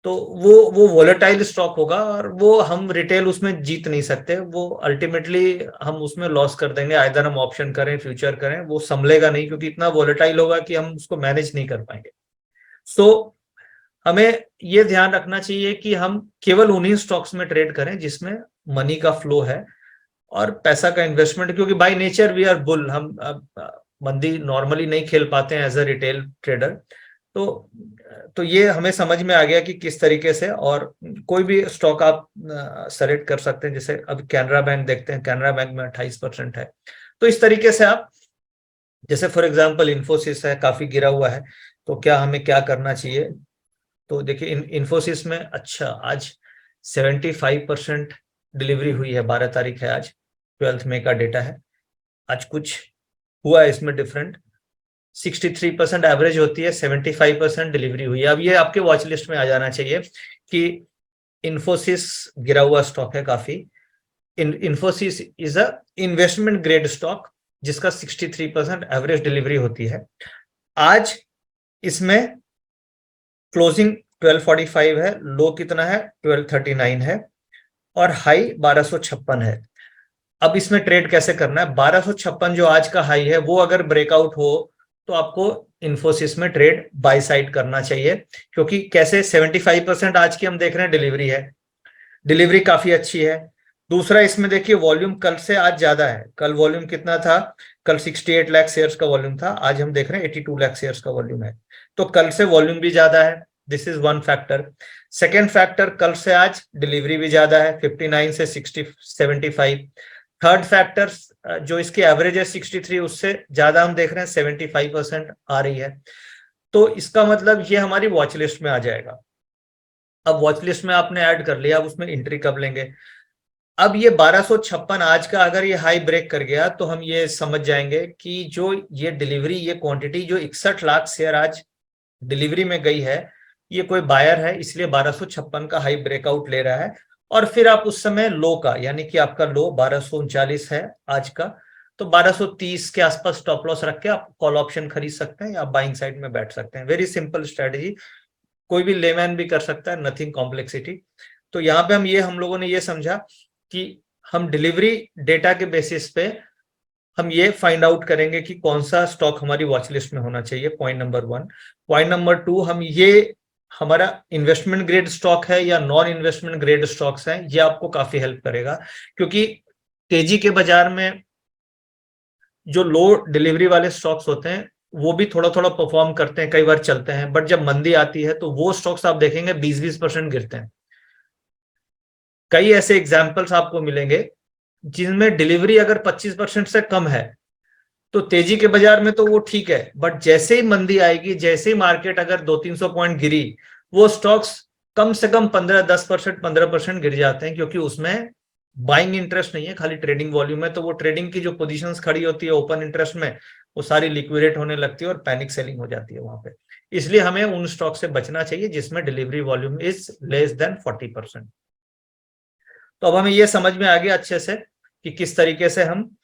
तो वो वोलेटाइल स्टॉक होगा और वो हम रिटेल उसमें जीत नहीं सकते, वो अल्टीमेटली हम उसमें लॉस कर देंगे। आइदर हम ऑप्शन करें, फ्यूचर करें, वो संभलेगा नहीं, क्योंकि इतना वोलेटाइल होगा कि हम उसको मैनेज नहीं कर पाएंगे। सो हमें ये ध्यान रखना चाहिए कि हम केवल उन्हीं स्टॉक्स में ट्रेड करें जिसमें मनी का फ्लो है और पैसा का इन्वेस्टमेंट, क्योंकि by nature we are bull, हम मंदी नॉर्मली नहीं खेल पाते हैं एज अ रिटेल ट्रेडर। तो ये हमें समझ में आ गया कि किस तरीके से, और कोई भी स्टॉक आप सेलेक्ट कर सकते हैं। जैसे अब कैनरा बैंक देखते हैं, कैनरा बैंक में 28% है, तो इस तरीके से आप, जैसे फॉर एग्जांपल इन्फोसिस है, काफी गिरा हुआ है, तो क्या हमें क्या करना चाहिए, तो देखिए इन्फोसिस में अच्छा आज 75% डिलीवरी हुई है, 12 तारीख है आज, 12 मई का डेटा है। आज कुछ हुआ है इसमें डिफरेंट, 63% एवरेज होती है, 75% डिलीवरी हुई है। अब ये आपके वॉच लिस्ट में आ जाना चाहिए कि इन्फोसिस गिरा हुआ स्टॉक है काफी। Infosys is a investment grade stock जिसका 63% एवरेज डिलीवरी होती है। आज इसमें क्लोजिंग 1245 है, लो कितना है 1239 है, और हाई 1256 है। अब इसमें ट्रेड कैसे करना है, 1256 जो आज का हाई है, वो अगर ब्रेकआउट हो तो आपको इन्फोसिस में ट्रेड बाय साइड करना चाहिए, क्योंकि कैसे 75% आज की हम देख रहे हैं डिलीवरी है, डिलीवरी काफी अच्छी है। दूसरा इसमें देखिए वॉल्यूम कल से आज ज्यादा है, कल वॉल्यूम कितना था, कल 68 लाख शेयर्स का वॉल्यूम था, आज हम देख रहे हैं 82 लाख शेयर्स का वॉल्यूम है, तो कल से वॉल्यूम भी ज्यादा है, this is one factor. Second factor, कल से आज डिलीवरी भी ज्यादा है, 59 से 75। थर्ड फैक्टर, जो इसकी एवरेज है 63, उससे ज्यादा हम देख रहे हैं 75% आ रही है, तो इसका मतलब ये हमारी वॉच लिस्ट में आ जाएगा। अब वॉच लिस्ट में आपने ऐड कर लिया, अब उसमें एंट्री कब लेंगे। अब ये 1256 आज का अगर ये हाई ब्रेक कर गया तो हम ये समझ जाएंगे कि जो ये डिलीवरी, ये क्वांटिटी जो 61 लाख शेयर आज डिलीवरी में गई है, ये कोई बायर है, इसलिए 1256 का हाई ब्रेकआउट ले रहा है। और फिर आप उस समय लो का, यानी कि आपका लो 1239 है आज का, तो 1230 के आसपास स्टॉप लॉस रख के आप कॉल ऑप्शन खरीद सकते हैं या बाइंग साइड में बैठ सकते हैं। वेरी सिंपल स्ट्रेटेजी, कोई भी लेमैन भी कर सकता है, नथिंग कॉम्प्लेक्सिटी। तो यहाँ पे हम लोगों ने ये समझा कि हम डिलीवरी डेटा के बेसिस पे हम ये फाइंड आउट करेंगे कि कौन सा स्टॉक हमारी वॉच लिस्ट में होना चाहिए, पॉइंट नंबर 1। पॉइंट नंबर 2, हम ये हमारा इन्वेस्टमेंट ग्रेड स्टॉक है या नॉन इन्वेस्टमेंट ग्रेड स्टॉक्स हैं, ये आपको काफी हेल्प करेगा, क्योंकि तेजी के बाजार में जो लो डिलीवरी वाले स्टॉक्स होते हैं वो भी थोड़ा थोड़ा परफॉर्म करते हैं, कई बार चलते हैं, बट जब मंदी आती है तो वो स्टॉक्स आप देखेंगे 20-20% गिरते हैं। कई ऐसे एग्जाम्पल्स आपको मिलेंगे जिनमें डिलीवरी अगर 25% से कम है तो तेजी के बाजार में तो वो ठीक है, बट जैसे ही मंदी आएगी, जैसे ही मार्केट अगर 200-300 पॉइंट गिरी, वो स्टॉक्स कम से कम 15-10%, 15% गिर जाते हैं, क्योंकि उसमें बाइंग इंटरेस्ट नहीं है, खाली ट्रेडिंग वॉल्यूम है। तो वो ट्रेडिंग की जो पोजीशंस खड़ी होती है ओपन इंटरेस्ट में, वो सारी लिक्विडेट होने लगती है और पैनिक सेलिंग हो जाती है वहां पे। इसलिए हमें उन स्टॉक से बचना चाहिए जिसमें delivery volume is less than 40%। तो अब हमें ये समझ में आ गया अच्छे से कि किस तरीके से हम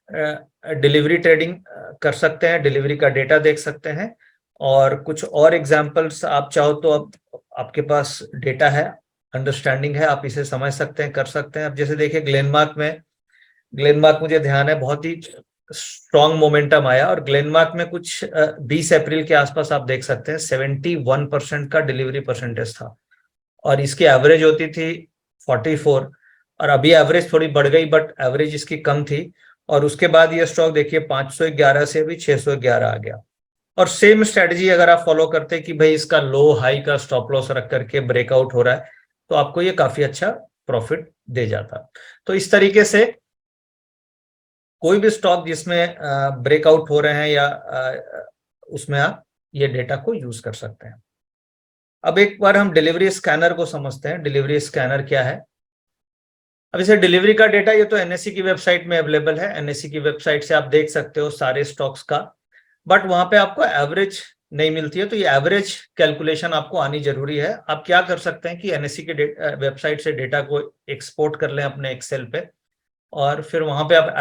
डिलीवरी ट्रेडिंग कर सकते हैं, डिलीवरी का डेटा देख सकते हैं। और कुछ और एग्जांपल्स आप चाहो तो अब आपके पास डेटा है, अंडरस्टैंडिंग है, आप इसे समझ सकते हैं, कर सकते हैं। अब जैसे देखिए ग्लेनमार्क मुझे ध्यान है बहुत ही स्ट्रॉन्ग मोमेंटम आया, और ग्लेनमार्क में कुछ 20 अप्रैल के आसपास आप देख सकते हैं 71% का डिलीवरी परसेंटेज था, और इसकी एवरेज होती थी 44, और अभी एवरेज थोड़ी बढ़ गई बट एवरेज इसकी कम थी। और उसके बाद ये स्टॉक देखिए 511 से अभी 611 आ गया। और सेम स्ट्रेटजी अगर आप फॉलो करते हैं कि भाई इसका लो हाई का स्टॉप लॉस रख करके ब्रेकआउट हो रहा है, तो आपको ये काफी अच्छा प्रॉफिट दे जाता। तो इस तरीके से कोई भी स्टॉक जिसमें ब्रेकआउट हो रहे हैं या उसमें आप ये डेटा को यूज कर सकते हैं। अब एक बार हम डिलीवरी स्कैनर को समझते हैं। डिलीवरी स्कैनर क्या है? अब इसे डिलीवरी का डेटा ये तो एनएससी की वेबसाइट में अवेलेबल है, एनएससी की वेबसाइट से आप देख सकते हो सारे स्टॉक्स का, बट वहां पे आपको एवरेज नहीं मिलती है। तो ये एवरेज कैलकुलेशन आपको आनी जरूरी है। आप क्या कर सकते हैं कि एनएससी के वेबसाइट से डेटा को एक्सपोर्ट कर लें अपने एक्सेल पे, और फिर वहां पे आप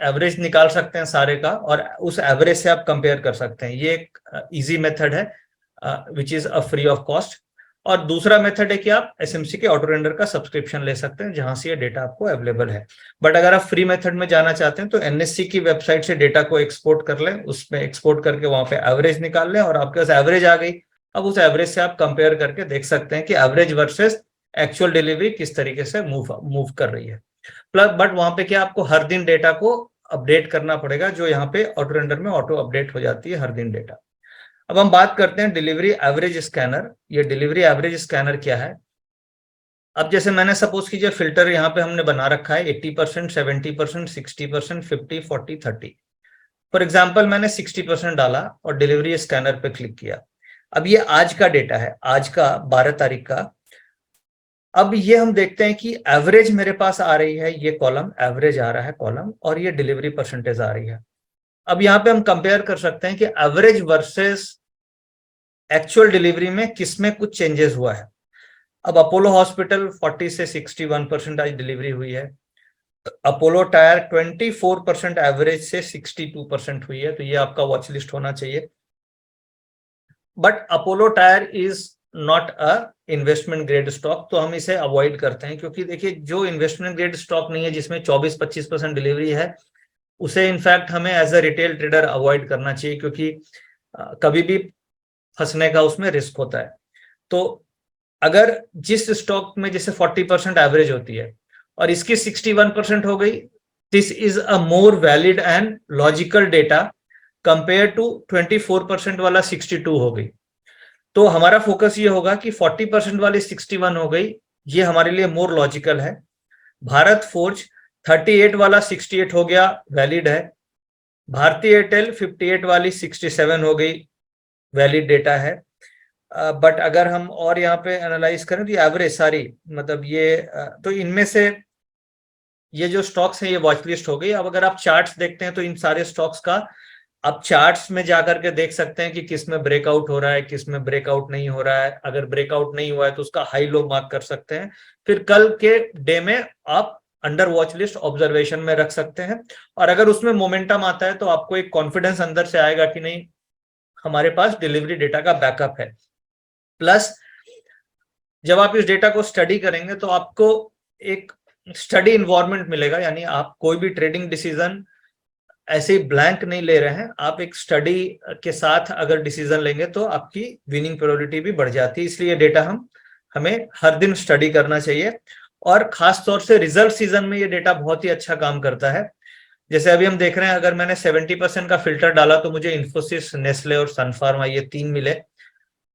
एवरेज निकाल सकते हैं सारे का, और उस एवरेज से आप कंपेयर कर सकते हैं। ये एक इजी मेथड है which is a free of cost. और दूसरा मेथड है कि आप एसएमसी के ऑटो रेंडर का सब्सक्रिप्शन ले सकते हैं, जहां से ये डेटा आपको अवेलेबल है। बट अगर आप फ्री मेथड में जाना चाहते हैं तो एनएससी की वेबसाइट से डेटा को एक्सपोर्ट कर लें, उसमें एक्सपोर्ट करके वहां पे एवरेज निकाल लें, और आपके पास एवरेज आ गई। अब उस एवरेज से आप कंपेयर करके देख सकते हैं कि एवरेज वर्सेस एक्चुअल डिलीवरी किस तरीके से मूव कर रही है। प्लस बट वहां पे क्या आपको हर दिन डेटा को अपडेट करना पड़ेगा, जो यहाँ पे ऑटो रेंडर में ऑटो अपडेट हो जाती है हर दिन डेटा। अब हम बात करते हैं डिलीवरी एवरेज स्कैनर। ये डिलीवरी एवरेज स्कैनर क्या है? अब जैसे मैंने सपोज कीजिए फिल्टर यहाँ पे हमने बना रखा है 80%, 70%, 60%, 50, 40, 30। फॉर एग्जाम्पल मैंने 60% डाला और डिलीवरी स्कैनर पे क्लिक किया। अब ये आज का डेटा है, आज का 12 तारीख का। अब ये हम देखते हैं कि एवरेज मेरे पास आ रही है, ये कॉलम एवरेज आ रहा है कॉलम, और ये डिलीवरी परसेंटेज आ रही है। अब यहाँ पे हम कंपेयर कर सकते हैं कि एवरेज वर्सेस एक्चुअल डिलीवरी में किसमें कुछ चेंजेस हुआ है। अब अपोलो हॉस्पिटल 40 से 61% आज डिलीवरी हुई है। अपोलो टायर 24% एवरेज से 62% हुई है, तो ये आपका वॉच लिस्ट होना चाहिए। But Apollo tyre is not a investment grade stock, तो हम इसे अवॉइड करते हैं, क्योंकि देखिए जो इन्वेस्टमेंट ग्रेड स्टॉक नहीं है जिसमें 24-25% डिलीवरी है, उसे इनफैक्ट हमें as a retail trader avoid करना चाहिए, क्योंकि कभी भी फंसने का उसमें रिस्क होता है। तो अगर जिस स्टॉक में जैसे 40% एवरेज होती है और इसकी 61% हो गई, this is a more valid and logical data compare to 24% वाला 62 हो गई। तो हमारा फोकस ये होगा कि 40% वाली 61 हो गई, ये हमारे लिए मोर लॉजिकल है। भारत फोर्ज 38 वाला 68 हो गया, वैलिड है। भारतीय एयरटेल 58 वाली 67 हो गई, वैलिड डेटा है। बट अगर हम और यहाँ पे एनालाइज करें तो एवरेज सारी मतलब ये तो इनमें से ये जो स्टॉक्स हैं ये वॉच लिस्ट हो गई। अब अगर आप चार्ट्स देखते हैं तो इन सारे स्टॉक्स का आप चार्ट्स में जाकर के देख सकते हैं कि किस में ब्रेकआउट हो रहा है, किस में ब्रेकआउट नहीं हो रहा है। अगर ब्रेकआउट नहीं हुआ है तो उसका हाई लो मार्क कर सकते हैं, फिर कल के डे में आप अंडर वॉच लिस्ट ऑब्जर्वेशन में रख सकते हैं। और अगर उसमें मोमेंटम आता है तो आपको एक कॉन्फिडेंस अंदर से आएगा कि नहीं, हमारे पास डिलीवरी डेटा का बैकअप है। प्लस जब आप इस डेटा को स्टडी करेंगे तो आपको एक स्टडी इन्वायरमेंट मिलेगा, यानी आप कोई भी ट्रेडिंग डिसीजन ऐसे ही ब्लैंक नहीं ले रहे हैं, आप एक स्टडी के साथ अगर डिसीजन लेंगे तो आपकी विनिंग प्रोबेबिलिटी भी बढ़ जाती है। इसलिए डेटा हमें हर दिन स्टडी करना चाहिए, और खास तौर से रिजल्ट सीजन में ये डेटा बहुत ही अच्छा काम करता है। जैसे अभी हम देख रहे हैं, अगर मैंने 70% का फिल्टर डाला तो मुझे इन्फोसिस, नेस्ले और सन फार्मा ये तीन मिले।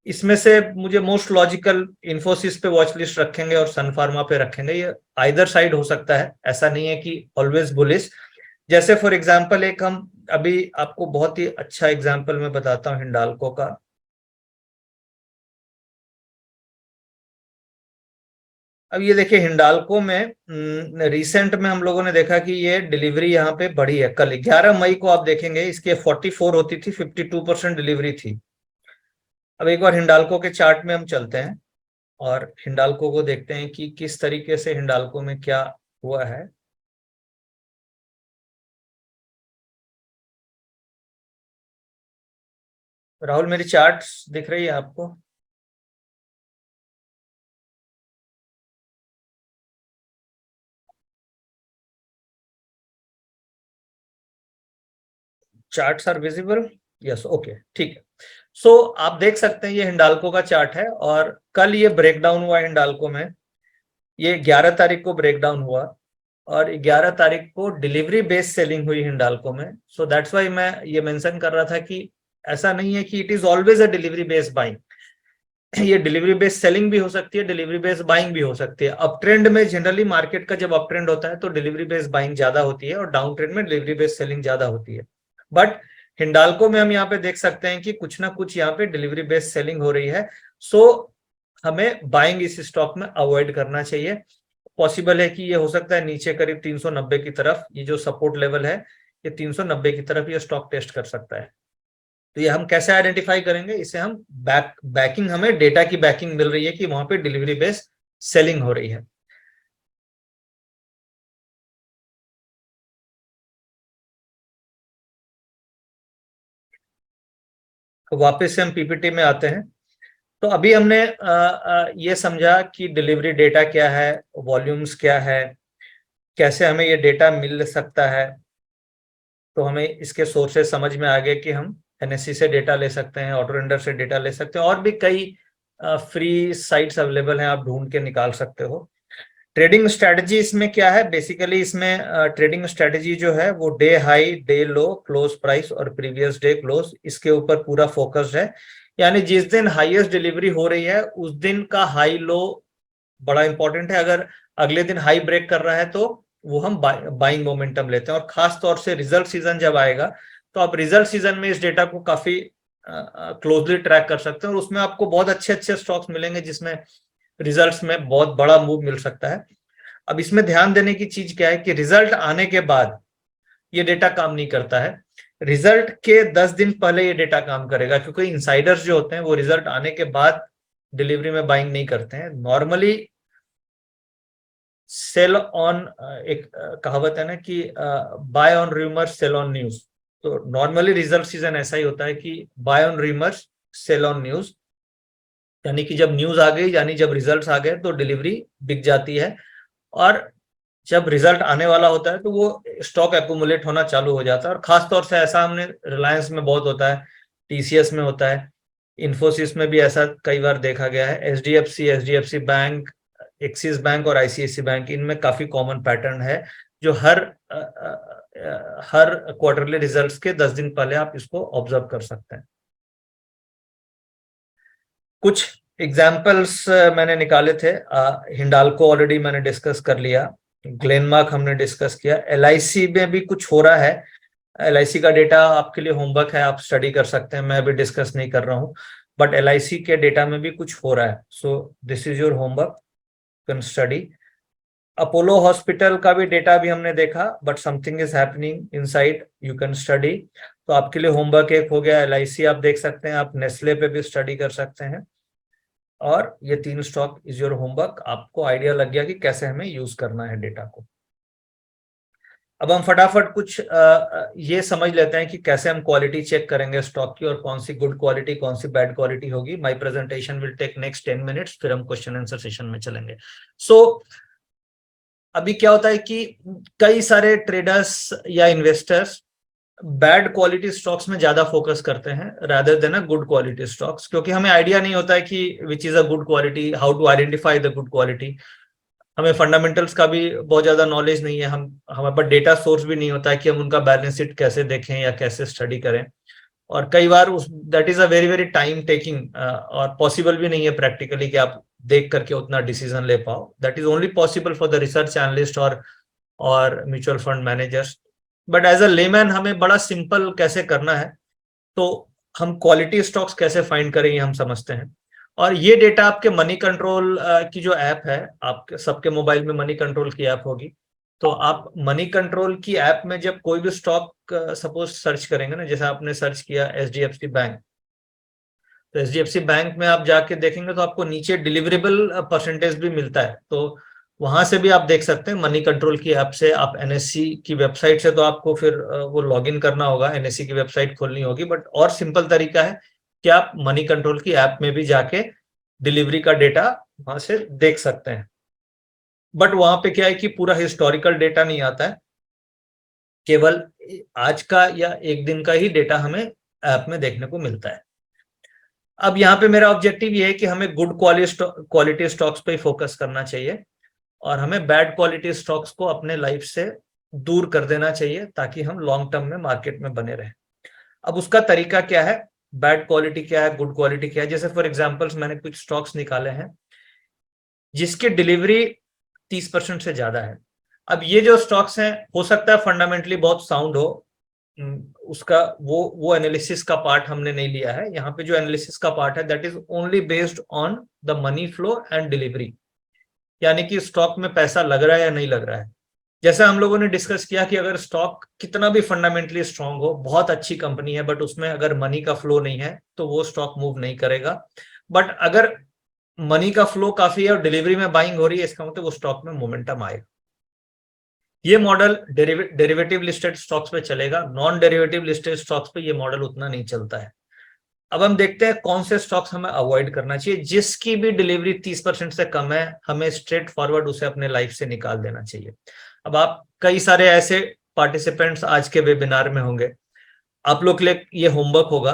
इसमें से मुझे मोस्ट लॉजिकल इन्फोसिस पे वॉच लिस्ट रखेंगे और सन फार्मा पे रखेंगे। ये आइदर साइड हो सकता है, ऐसा नहीं है कि ऑलवेज बुलिश। जैसे फॉर एग्जांपल एक हम अभी आपको बहुत ही अच्छा एग्जांपल मैं बताता हूँ हिंडाल्को का। अब ये देखिए हिंडाल्को में रिसेंट में हम लोगों ने देखा कि ये डिलीवरी यहाँ पे बढ़ी है। कल 11 मई को आप देखेंगे इसकी 44 होती थी, 52% डिलीवरी थी। अब एक बार हिंडाल्को के चार्ट में हम चलते हैं और हिंडाल्को को देखते हैं कि किस तरीके से हिंडाल्को में क्या हुआ है। राहुल मेरी चार्ट्स दिख रही है आपको? Charts are visible? Yes, okay, ठीक है। सो आप देख सकते हैं ये हिंडाल्को का चार्ट है और कल ये ब्रेकडाउन हुआ हिंडाल्को में। ये 11 तारीख को ब्रेकडाउन हुआ और 11 तारीख को डिलीवरी बेस्ड सेलिंग हुई हिंडाल्को में। सो दैट्स वाई मैं ये मेंशन कर रहा था कि ऐसा नहीं है कि it is always a delivery based buying. ये डिलीवरी बेस्ड सेलिंग भी हो सकती है, डिलीवरी बेस्ड बाइंग भी हो सकती है। अप ट्रेंड में जनरली मार्केट का जब अप ट्रेंड होता है तो डिलीवरी बेस्ड बाइंग ज्यादा होती है और डाउन ट्रेंड में डिलीवरी बेस्ड सेलिंग ज्यादा होती है। बट हिंडाल्को में हम यहाँ पे देख सकते हैं कि कुछ ना कुछ यहाँ पे डिलीवरी बेस्ड सेलिंग हो रही है। सो हमें बाइंग इस स्टॉक में अवॉइड करना चाहिए। पॉसिबल है कि ये हो सकता है नीचे करीब 390 की तरफ, ये जो सपोर्ट लेवल है ये 390 की तरफ ये स्टॉक टेस्ट कर सकता है। तो ये हम कैसे आइडेंटिफाई करेंगे? इसे हम बैकिंग, हमें डेटा की बैकिंग मिल रही है कि वहां पे डिलीवरी बेस्ड सेलिंग हो रही है। तो वापस से हम पीपीटी में आते हैं। तो अभी हमने ये समझा कि डिलीवरी डेटा क्या है, वॉल्यूम्स क्या है, कैसे हमें ये डेटा मिल सकता है। तो हमें इसके सोर्सेस समझ में आ गए कि हम एनएससी से डेटा ले सकते हैं, ऑटो रेंडर से डेटा ले सकते हैं और भी कई फ्री साइट्स अवेलेबल हैं, आप ढूंढ के निकाल सकते हो। ट्रेडिंग स्ट्रेटजी इसमें क्या है? बेसिकली इसमें ट्रेडिंग स्ट्रेटजी जो है वो डे हाई, डे लो, क्लोज प्राइस और प्रीवियस डे क्लोज, इसके ऊपर पूरा फोकस्ड है। यानी जिस दिन हाईएस्ट डिलीवरी हो रही है उस दिन का हाई लो बड़ा इंपॉर्टेंट है। अगर अगले दिन हाई ब्रेक कर रहा है तो वो हम बाइंग मोमेंटम लेते हैं। और खास तौर से रिजल्ट सीजन जब आएगा तो आप रिजल्ट सीजन में इस डेटा को काफी क्लोजली ट्रैक कर सकते हैं और उसमें आपको बहुत अच्छे अच्छे स्टॉक्स मिलेंगे जिसमें रिजल्ट्स में बहुत बड़ा मूव मिल सकता है। अब इसमें ध्यान देने की चीज क्या है कि रिजल्ट आने के बाद ये डेटा काम नहीं करता है। रिजल्ट के 10 दिन पहले ये डेटा काम करेगा, क्योंकि इनसाइडर्स जो होते हैं वो रिजल्ट आने के बाद डिलीवरी में बाइंग नहीं करते हैं। नॉर्मली सेल ऑन, एक कहावत है ना कि buy on rumours sell on news. तो नॉर्मली रिजल्ट सीजन ऐसा ही होता है कि buy on rumours sell on news, यानी कि जब न्यूज आ गई, यानी जब रिजल्ट्स आ गए तो डिलीवरी बिक जाती है। और जब रिजल्ट आने वाला होता है तो वो स्टॉक एक्यूमुलेट होना चालू हो जाता है। और खास तौर से ऐसा हमने रिलायंस में बहुत होता है, टीसीएस में होता है, इन्फोसिस में भी ऐसा कई बार देखा गया है, एचडीएफसी बैंक, एक्सिस बैंक और आईसीआईसी बैंक, इनमें काफी कॉमन पैटर्न है जो हर क्वार्टरली रिजल्ट्स के 10 दिन पहले आप इसको ऑब्जर्व कर सकते हैं। कुछ एग्जाम्पल्स मैंने निकाले थे। हिंडाल्को ऑलरेडी मैंने डिस्कस कर लिया, ग्लेनमार्क हमने डिस्कस किया, एलआईसी में भी कुछ हो रहा है। एलआईसी का डेटा आपके लिए होमवर्क है, आप स्टडी कर सकते हैं, मैं अभी डिस्कस नहीं कर रहा हूँ। बट एलआईसी के डेटा में भी कुछ हो रहा है, so this is your homework, can study. Apollo hospital का भी डेटा भी हमने देखा, but something is happening inside, you can study. तो आपके लिए होमवर्क एक हो गया, एलआईसी आप देख सकते हैं, आप नेस्ले पे भी स्टडी कर सकते हैं। और ये 3 स्टॉक इज योर होमवर्क। आपको आइडिया लग गया कि कैसे हमें यूज करना है डेटा को। अब हम फटाफट कुछ ये समझ लेते हैं कि कैसे हम क्वालिटी चेक करेंगे स्टॉक की और कौन सी गुड क्वालिटी कौन सी बैड क्वालिटी होगी। My presentation will take next 10 minutes, फिर हम क्वेश्चन आंसर सेशन में चलेंगे। सो अभी क्या होता है कि कई सारे ट्रेडर्स या इन्वेस्टर्स बैड क्वालिटी स्टॉक्स में ज्यादा फोकस करते हैं rather than a good quality stocks, क्योंकि हमें आइडिया नहीं होता है कि which is a good quality, how to identify the good quality. हमें फंडामेंटल्स का भी बहुत ज्यादा नॉलेज नहीं है, हम हमारे पास डेटा सोर्स भी नहीं होता है कि हम उनका बैलेंस शीट कैसे देखें या कैसे स्टडी करें। और कई बार उस that is a very very time taking, और पॉसिबल भी नहीं है प्रैक्टिकली कि आप देख करके उतना डिसीजन ले पाओ. That is only possible for the research analyst और mutual fund managers. But as a layman हमें बड़ा सिंपल कैसे करना है, तो हम क्वालिटी स्टॉक्स कैसे फाइंड करेंगे हम समझते हैं. और ये डेटा आपके मनी कंट्रोल की जो ऐप है, आपके सबके मोबाइल में मनी कंट्रोल की ऐप होगी, तो आप मनी कंट्रोल की ऐप में जब कोई भी स्टॉक सपोज सर्च करेंगे ना, जैसे आपने सर्च किया एचडीएफसी बैंक, तो एचडीएफसी बैंक में आप जाके देखेंगे तो आपको नीचे डिलीवरेबल परसेंटेज भी मिलता है. तो वहां से भी आप देख सकते हैं मनी कंट्रोल की ऐप से. आप एनएससी की वेबसाइट से तो आपको फिर वो लॉगिन करना होगा, एनएससी की वेबसाइट खोलनी होगी, बट और सिंपल तरीका है कि आप मनी कंट्रोल की ऐप में भी जाके डिलीवरी का डेटा वहां से देख सकते हैं. बट वहां पे क्या है कि पूरा हिस्टोरिकल डेटा नहीं आता है, केवल आज का या एक दिन का ही डेटा हमें ऐप में देखने को मिलता है. अब यहाँ पे मेरा ऑब्जेक्टिव ये है कि हमें गुड क्वालिटी स्टॉक्स पे फोकस करना चाहिए और हमें बैड क्वालिटी स्टॉक्स को अपने लाइफ से दूर कर देना चाहिए ताकि हम लॉन्ग टर्म में मार्केट में बने रहें. अब उसका तरीका क्या है, बैड क्वालिटी क्या है, गुड क्वालिटी क्या है. जैसे फॉर एग्जांपल्स मैंने कुछ स्टॉक्स निकाले हैं जिसकी डिलीवरी 30% से ज्यादा है. अब ये जो स्टॉक्स हैं, हो सकता है फंडामेंटली बहुत साउंड हो, उसका वो एनालिसिस का पार्ट हमने नहीं लिया है. यहाँ पे जो एनालिसिस का पार्ट है that is only based on the money flow and delivery, यानी कि स्टॉक में पैसा लग रहा है या नहीं लग रहा है. जैसा हम लोगों ने डिस्कस किया कि अगर स्टॉक कितना भी फंडामेंटली स्ट्रांग हो, बहुत अच्छी कंपनी है, बट उसमें अगर मनी का फ्लो नहीं है तो वो स्टॉक मूव नहीं करेगा. बट अगर मनी का फ्लो काफी है और डिलीवरी में बाइंग हो रही है, इसका मतलब वो स्टॉक में मोमेंटम आएगा. ये मॉडल डेरिवेटिव लिस्टेड स्टॉक्स पे चलेगा, नॉन डेरिवेटिव लिस्टेड स्टॉक्स पे ये मॉडल उतना नहीं चलता है. अब हम देखते हैं कौन से स्टॉक्स हमें अवॉइड करना चाहिए. जिसकी भी डिलीवरी 30% से कम है, हमें स्ट्रेट फॉरवर्ड उसे अपने लाइफ से निकाल देना चाहिए. अब आप कई सारे ऐसे पार्टिसिपेंट्स आज के वेबिनार में होंगे, आप लोग के लिए ये होमवर्क होगा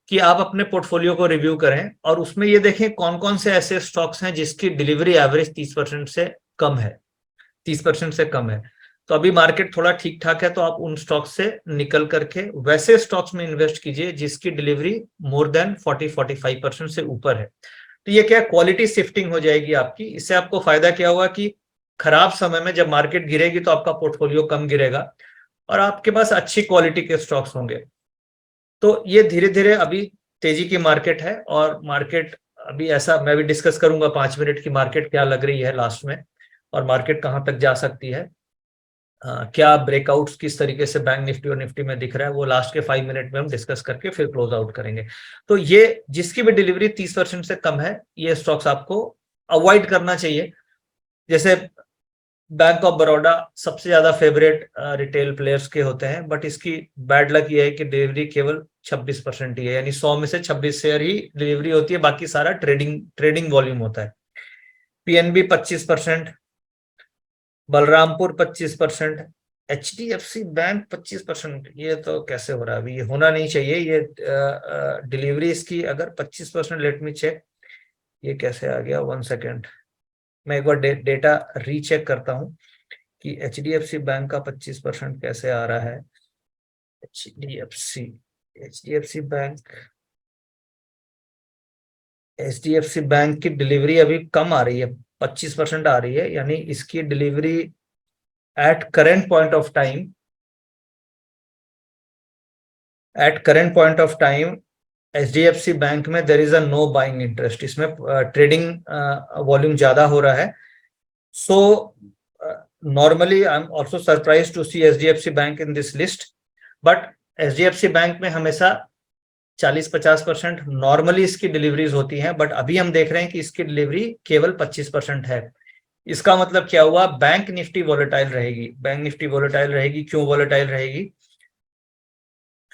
कि आप अपने पोर्टफोलियो को रिव्यू करें और उसमें ये देखें कौन कौन से ऐसे स्टॉक्स हैं जिसकी डिलीवरी एवरेज 30% से कम है, 30% से कम है. तो अभी मार्केट थोड़ा ठीक ठाक है, तो आप उन स्टॉक्स से निकल करके वैसे स्टॉक्स में इन्वेस्ट कीजिए जिसकी डिलीवरी मोर देन 40-45% से ऊपर है. तो ये क्या क्वालिटी शिफ्टिंग हो जाएगी आपकी. इससे आपको फायदा क्या होगा कि खराब समय में जब मार्केट गिरेगी तो आपका पोर्टफोलियो कम गिरेगा और आपके पास अच्छी क्वालिटी के स्टॉक्स होंगे. तो ये धीरे धीरे अभी तेजी की मार्केट है और मार्केट अभी ऐसा मैं भी डिस्कस करूंगा 5 मिनट की मार्केट क्या लग रही है लास्ट में और मार्केट कहां तक जा सकती है. क्या ब्रेकआउट्स किस तरीके से बैंक निफ्टी और निफ्टी में दिख रहा है, वो लास्ट के 5 मिनट में हम डिस्कस करके फिर क्लोज आउट करेंगे. तो ये जिसकी भी डिलीवरी 30% से कम है, ये स्टॉक्स आपको अवॉइड करना चाहिए. जैसे बैंक ऑफ बड़ौदा सबसे ज्यादा फेवरेट रिटेल प्लेयर्स के होते हैं, बट इसकी बैड लक ये है कि डिलीवरी केवल 26% ही है, यानी 100 में से 26 शेयर ही डिलीवरी होती है, बाकी सारा ट्रेडिंग वॉल्यूम होता है. PNB 25%, Balrampur 25%, HDFC bank 25%. ये तो कैसे हो रहा है अभी, ये होना नहीं चाहिए. ये डिलीवरी इसकी अगर 25%, लेट मी चेक ये कैसे आ गया. 1 सेकेंड, मैं एक बार डेटा रीचेक करता हूँ कि एचडीएफसी बैंक का 25% कैसे आ रहा है. एचडीएफसी बैंक की डिलीवरी अभी कम आ रही है, 25% आ रही है, यानी इसकी delivery at current point of time HDFC bank में there is a no buying interest. इसमें ट्रेडिंग वॉल्यूम ज्यादा हो रहा है. So normally I am also surprise to see HDFC bank in this list, but HDFC bank में हमेशा 40-50% नॉर्मली इसकी डिलीवरीज होती हैं, बट अभी हम देख रहे हैं कि इसकी डिलीवरी केवल 25% है. इसका मतलब क्या हुआ, बैंक निफ्टी वॉलेटाइल रहेगी. क्यों वॉलेटाइल रहेगी?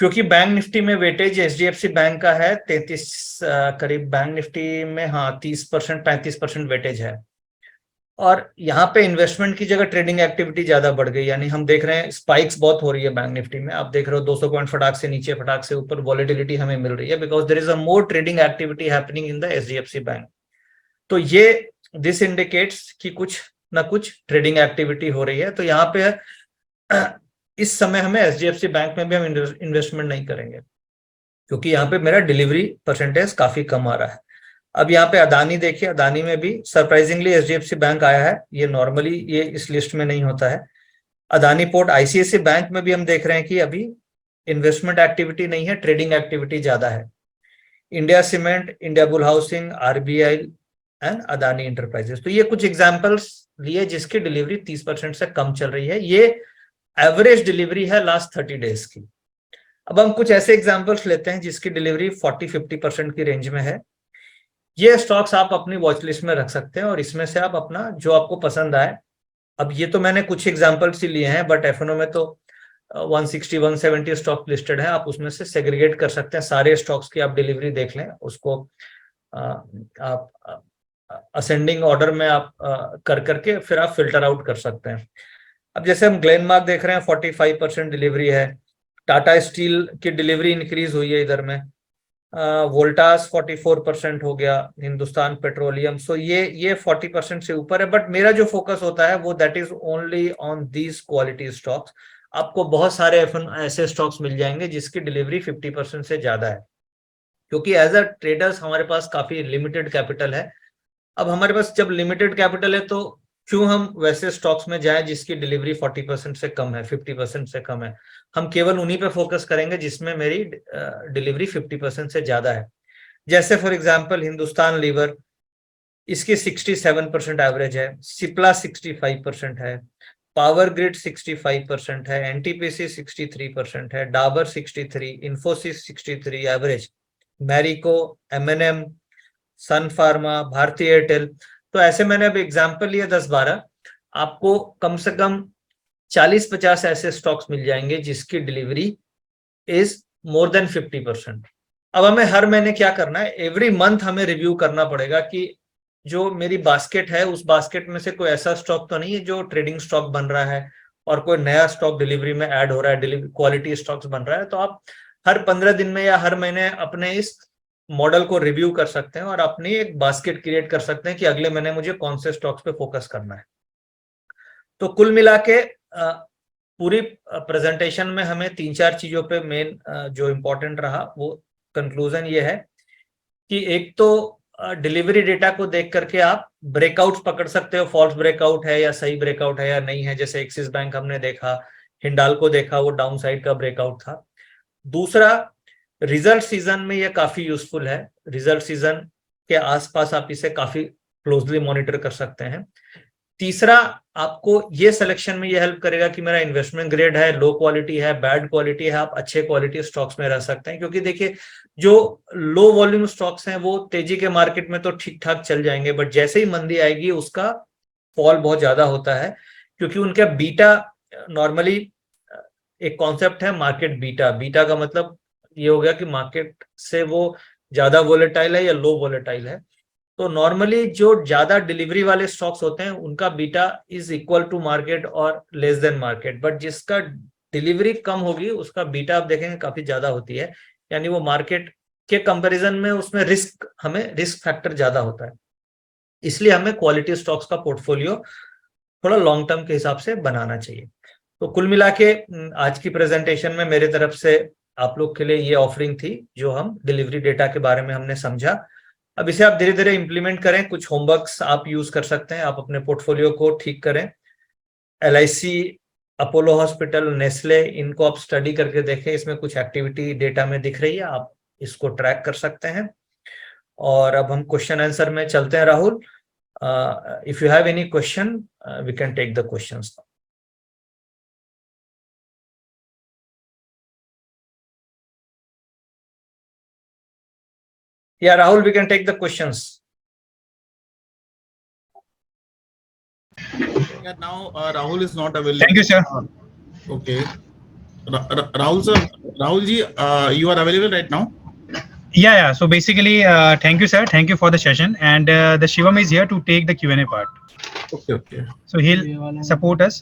क्योंकि बैंक निफ्टी में वेटेज एचडीएफसी बैंक का है 33 करीब. बैंक निफ्टी में 30% 35% वेटेज है और यहाँ पे इन्वेस्टमेंट की जगह ट्रेडिंग एक्टिविटी ज्यादा बढ़ गई. यानी हम देख रहे हैं स्पाइक्स बहुत हो रही है बैंक निफ्टी में. आप देख रहे हो 200 पॉइंट फटाक से नीचे, फटाक से ऊपर वॉलेटिलिटी हमें मिल रही है because there is a more trading activity happening in the HDFC bank. तो ये दिस इंडिकेट्स कि कुछ ना कुछ ट्रेडिंग एक्टिविटी हो रही है. तो यहाँ पे इस समय हमें एचडीएफसी बैंक में भी हम इन्वेस्टमेंट नहीं करेंगे. क्योंकि यहाँ पे मेरा डिलीवरी परसेंटेज काफी कम आ रहा है। अब यहाँ पे अदानी देखिए, अदानी में भी सरप्राइजिंगली एचडीएफसी बैंक आया है, ये नॉर्मली ये इस लिस्ट में नहीं होता है। अदानी पोर्ट, आईसीआईसी बैंक में भी हम देख रहे हैं कि अभी इन्वेस्टमेंट एक्टिविटी नहीं है, ट्रेडिंग एक्टिविटी ज्यादा है। India cement, India bull housing, RBI and Adani enterprises, तो ये कुछ एग्जांपल्स लिए जिसकी डिलीवरी 30% से कम चल रही है। ये एवरेज डिलीवरी है लास्ट 30 डेज की। अब हम कुछ ऐसे एग्जांपल्स लेते हैं जिसकी डिलीवरी 40-50% की रेंज में है। ये स्टॉक्स आप अपनी वॉच लिस्ट में रख सकते हैं और इसमें से आप अपना जो आपको पसंद आए, अब ये तो मैंने कुछ एग्जांपल्स ही लिए हैं, बट एफएनओ में तो 160-170 स्टॉक लिस्टेड है, आप उसमें से सेग्रीगेट कर सकते हैं, सारे स्टॉक्स की आप डिलीवरी देख लें, उसको आप असेंडिंग ऑर्डर में आप कर करके फिर आप फिल्टर आउट कर सकते हैं। अब जैसे हम ग्लेनमार्क देख रहे हैं 45% डिलीवरी है, टाटा स्टील की डिलीवरी इंक्रीज हुई है इधर में, वोल्टास 44% हो गया, हिंदुस्तान पेट्रोलियम, सो ये 40% से ऊपर है। बट मेरा जो फोकस होता है वो that is only on these quality stocks. आपको बहुत सारे ऐसे स्टॉक्स मिल जाएंगे जिसकी डिलीवरी 50% से ज्यादा है, क्योंकि एज अ ट्रेडर्स हमारे पास काफी लिमिटेड कैपिटल है। अब हमारे पास जब लिमिटेड कैपिटल है तो क्यों हम वैसे स्टॉक्स में जाएं जिसकी डिलीवरी 40% से कम है, 50% से कम है। हम केवल उन्हीं पे फोकस करेंगे जिसमें मेरी डिलीवरी 50% से ज्यादा है। जैसे फॉर एग्जांपल हिंदुस्तान लीवर, इसकी 67% एवरेज है, सिप्ला 65% है, पावर ग्रिड 65% है, एनटीपीसी 63% है, डाबर 63, इन्फोसिस 63 एवरेज, मैरिको, एमएनएम, सन फार्मा, भारतीय एयरटेल। तो ऐसे मैंने अब एग्जांपल लिए 10-12, आपको कम से कम 40-50 ऐसे स्टॉक्स मिल जाएंगे जिसकी डिलीवरी इज मोर देन 50%। अब हमें हर महीने क्या करना है, एवरी मंथ हमें रिव्यू करना पड़ेगा कि जो मेरी बास्केट है उस बास्केट में से कोई ऐसा स्टॉक तो नहीं है जो ट्रेडिंग स्टॉक बन रहा है और कोई नया स्टॉक डिलीवरी में ऐड हो रहा है, डिलीवरी क्वालिटी स्टॉक्स बन रहा है। तो आप हर 15 दिन में या हर महीने अपने इस मॉडल को रिव्यू कर सकते हैं और अपनी एक बास्केट क्रिएट कर सकते हैं कि अगले महीने मुझे कौन से स्टॉक्स पे फोकस करना है। तो कुल मिला के पूरी प्रेजेंटेशन में हमें 3-4 चीजों पे मेन जो इम्पोर्टेंट रहा वो कंक्लूजन ये है कि एक तो डिलीवरी डेटा को देख करके आप ब्रेकआउट्स पकड़ सकते हो, फॉल्स ब्रेकआउट है या सही ब्रेकआउट है या नहीं है। जैसे एक्सिस बैंक हमने देखा, हिंडाल्को देखा, वो डाउन साइड का ब्रेकआउट था। दूसरा, रिजल्ट सीजन में ये काफी यूजफुल है, रिजल्ट सीजन के आसपास आप इसे काफी क्लोजली मॉनिटर कर सकते हैं। तीसरा, आपको ये सिलेक्शन में ये हेल्प करेगा कि मेरा इन्वेस्टमेंट ग्रेड है, लो क्वालिटी है, बैड क्वालिटी है, आप अच्छे क्वालिटी स्टॉक्स में रह सकते हैं। क्योंकि देखिए जो लो वॉल्यूम स्टॉक्स हैं वो तेजी के मार्केट में तो ठीक ठाक चल जाएंगे, बट जैसे ही मंदी आएगी उसका फॉल बहुत ज्यादा होता है, क्योंकि उनका बीटा नॉर्मली एक कॉन्सेप्ट है मार्केट बीटा। बीटा का मतलब ये हो गया कि मार्केट से वो ज्यादा वोलेटाइल है या लो वोलेटाइल है। तो नॉर्मली जो ज्यादा डिलीवरी वाले स्टॉक्स होते हैं उनका beta is equal to market और लेस देन मार्केट, बट जिसका डिलीवरी कम होगी उसका बीटा आप देखेंगे काफी ज्यादा होती है, यानी वो मार्केट के कंपैरिजन में उसमें हमें रिस्क फैक्टर ज्यादा होता है। इसलिए हमें क्वालिटी स्टॉक्स का पोर्टफोलियो थोड़ा लॉन्ग टर्म के हिसाब से बनाना चाहिए। तो कुल मिला के आज की प्रेजेंटेशन में मेरे तरफ से आप लोग के लिए ये ऑफरिंग थी, जो हम डिलीवरी डेटा के बारे में हमने समझा। अब इसे आप धीरे धीरे इंप्लीमेंट करें, कुछ होमवर्क्स आप यूज कर सकते हैं, आप अपने पोर्टफोलियो को ठीक करें। LIC, अपोलो हॉस्पिटल, नेस्ले, इनको आप स्टडी करके देखें, इसमें कुछ एक्टिविटी डेटा में दिख रही है, आप इसको ट्रैक कर सकते हैं। और अब हम क्वेश्चन आंसर में चलते हैं। Rahul, if you have any question we can take the questions. Yeah, Rahul, we can take the questions. Yeah, now Rahul is not available. Thank you, sir. Okay. Rahul sir, Rahul ji, you are available right now? Yeah. So basically, thank you, sir. Thank you for the session. And the Shivam is here to take the Q&A part. Okay. So he'll support us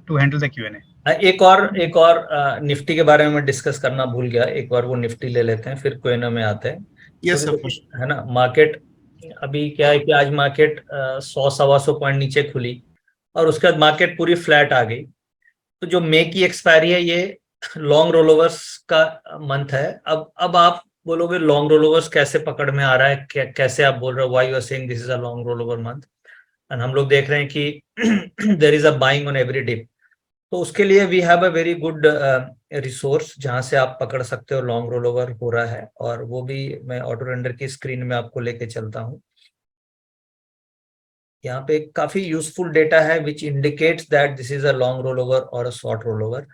to handle the Q&A. एक और निफ्टी के बारे में डिस्कस करना भूल गया, एक बार वो निफ्टी ले लेते हैं फिर Q&A में आते हैं। Yes, तो है ना, मार्केट अभी क्या है कि आज मार्केट 100-125 पॉइंट नीचे खुली और उसके बाद मार्केट पूरी फ्लैट आ गई। तो जो मई की एक्सपायरी है ये लॉन्ग रोलोवर्स का मंथ है। अब आप बोलोगे लॉन्ग रोलोवर्स कैसे पकड़ में आ रहा है, कैसे आप बोल रहे हो, why you are saying this is a long rollover month, and हम लोग देख रहे हैं कि there is a buying on every dip. तो उसके लिए we have a very good resource जहां से आप पकड़ सकते हो लॉन्ग रोलोवर हो रहा है, और वो भी मैं ऑटो रेंडर की स्क्रीन में आपको लेके चलता हूँ। यहाँ पे काफी यूजफुल डेटा है which indicates that this is a long rollover और अ शॉर्ट रोलोवर।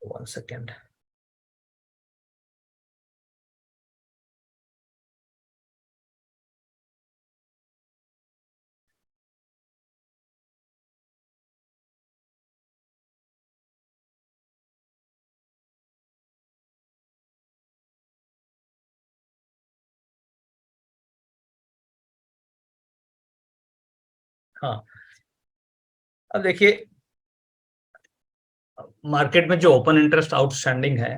1 सेकेंड। हाँ, अब देखिए मार्केट में जो ओपन इंटरेस्ट आउटस्टैंडिंग है,